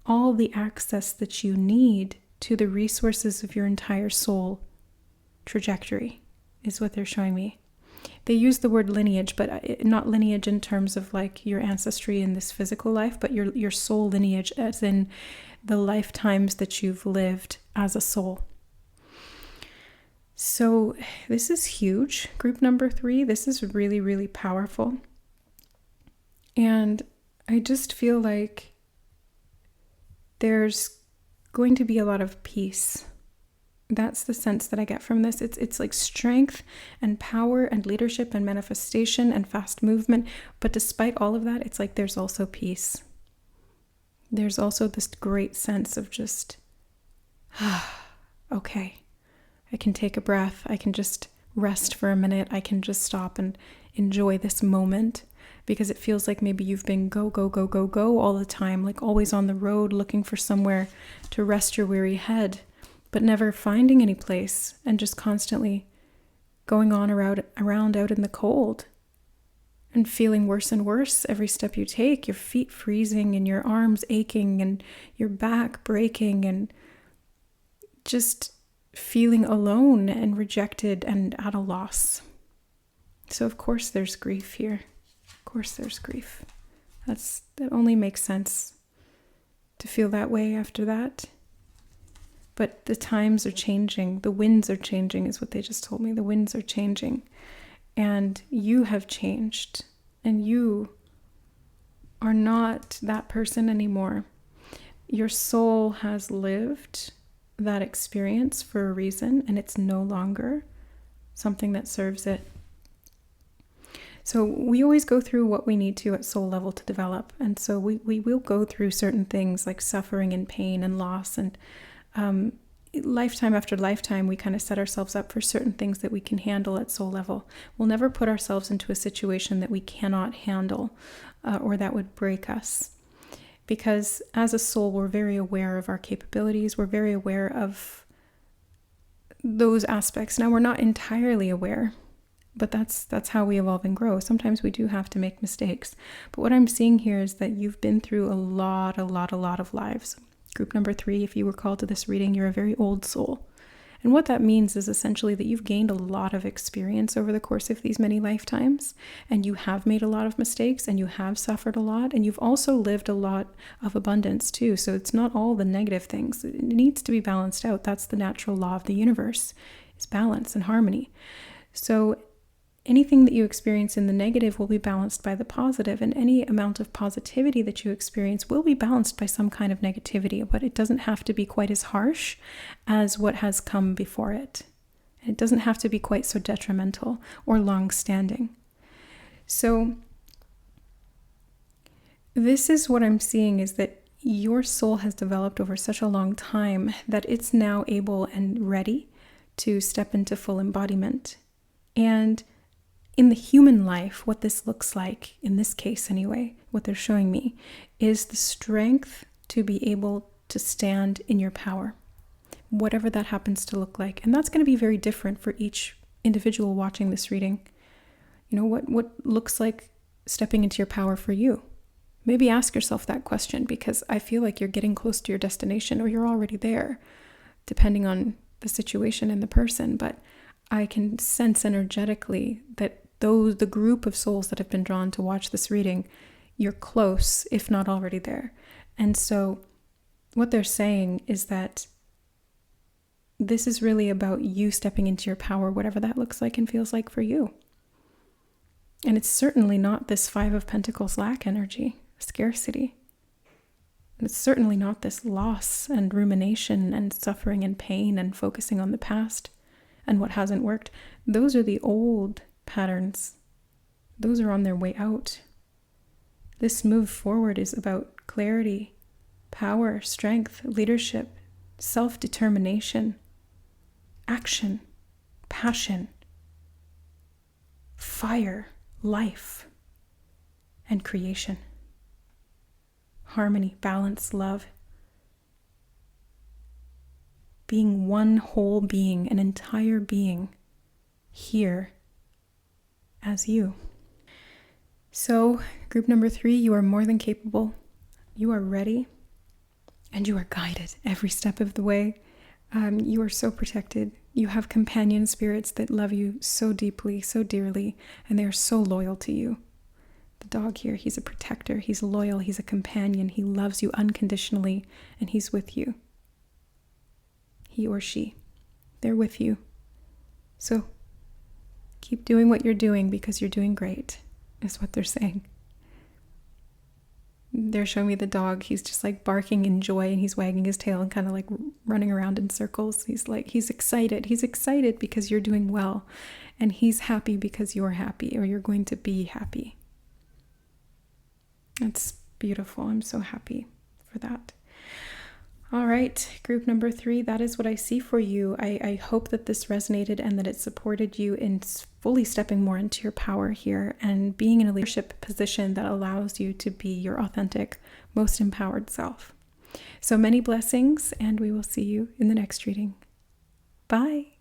all the access that you need to the resources of your entire soul trajectory, is what they're showing me. They use the word lineage, but not lineage in terms of like your ancestry in this physical life, but your soul lineage as in the lifetimes that you've lived as a soul. So this is huge. Group number 3, this is really, really powerful. And I just feel like there's going to be a lot of peace. That's the sense that I get from this. It's like strength and power and leadership and manifestation and fast movement. But despite all of that, it's like there's also peace. There's also this great sense of just, okay, I can take a breath. I can just rest for a minute. I can just stop and enjoy this moment, because it feels like maybe you've been go, go, go, go, go all the time, like always on the road looking for somewhere to rest your weary head, but never finding any place, and just constantly going on around out in the cold and feeling worse and worse every step you take, your feet freezing and your arms aching and your back breaking, and just feeling alone and rejected and at a loss. So of course there's grief here. Of course there's grief. That only makes sense to feel that way after that. But the times are changing. The winds are changing is what they just told me. The winds are changing. And you have changed. And you are not that person anymore. Your soul has lived that experience for a reason, and it's no longer something that serves it. So we always go through what we need to at soul level to develop. And so we will go through certain things like suffering and pain and loss, and lifetime after lifetime, we kind of set ourselves up for certain things that we can handle at soul level. We'll never put ourselves into a situation that we cannot handle or that would break us. Because as a soul, we're very aware of our capabilities. We're very aware of those aspects. Now, we're not entirely aware, but that's how we evolve and grow. Sometimes we do have to make mistakes. But what I'm seeing here is that you've been through a lot of lives. Group number 3, if you were called to this reading, you're a very old soul. And what that means is essentially that you've gained a lot of experience over the course of these many lifetimes, and you have made a lot of mistakes, and you have suffered a lot, and you've also lived a lot of abundance too. So it's not all the negative things. It needs to be balanced out. That's the natural law of the universe, is balance and harmony. So anything that you experience in the negative will be balanced by the positive, and any amount of positivity that you experience will be balanced by some kind of negativity, but it doesn't have to be quite as harsh as what has come before it. And it doesn't have to be quite so detrimental or long-standing. So this is what I'm seeing, is that your soul has developed over such a long time that it's now able and ready to step into full embodiment. And in the human life, what this looks like, in this case anyway, what they're showing me, is the strength to be able to stand in your power, whatever that happens to look like. And that's going to be very different for each individual watching this reading. You know, what looks like stepping into your power for you? Maybe ask yourself that question, because I feel like you're getting close to your destination, or you're already there, depending on the situation and the person. But I can sense energetically that the group of souls that have been drawn to watch this reading, you're close, if not already there. And so what they're saying is that this is really about you stepping into your power, whatever that looks like and feels like for you. And it's certainly not this 5 of Pentacles lack energy, scarcity. And it's certainly not this loss and rumination and suffering and pain and focusing on the past and what hasn't worked. Those are the old patterns. Those are on their way out. This move forward is about clarity, power, strength, leadership, self-determination, action, passion, fire, life, and creation. Harmony, balance, love. Being one whole being, an entire being, here as you. So, group number 3, you are more than capable. You are ready, and you are guided every step of the way. You are so protected. You have companion spirits that love you so deeply, so dearly, and they are so loyal to you. The dog here, he's a protector, he's loyal, he's a companion, he loves you unconditionally, and he's with you. He or she, they're with you. So keep doing what you're doing, because you're doing great, is what they're saying. They're showing me the dog. He's just like barking in joy, and he's wagging his tail and kind of like running around in circles. He's excited. He's excited because you're doing well, and he's happy because you're happy, or you're going to be happy. That's beautiful. I'm so happy for that. All right, group number 3, that is what I see for you. I hope that this resonated and that it supported you in fully stepping more into your power here and being in a leadership position that allows you to be your authentic, most empowered self. So many blessings, and we will see you in the next reading. Bye.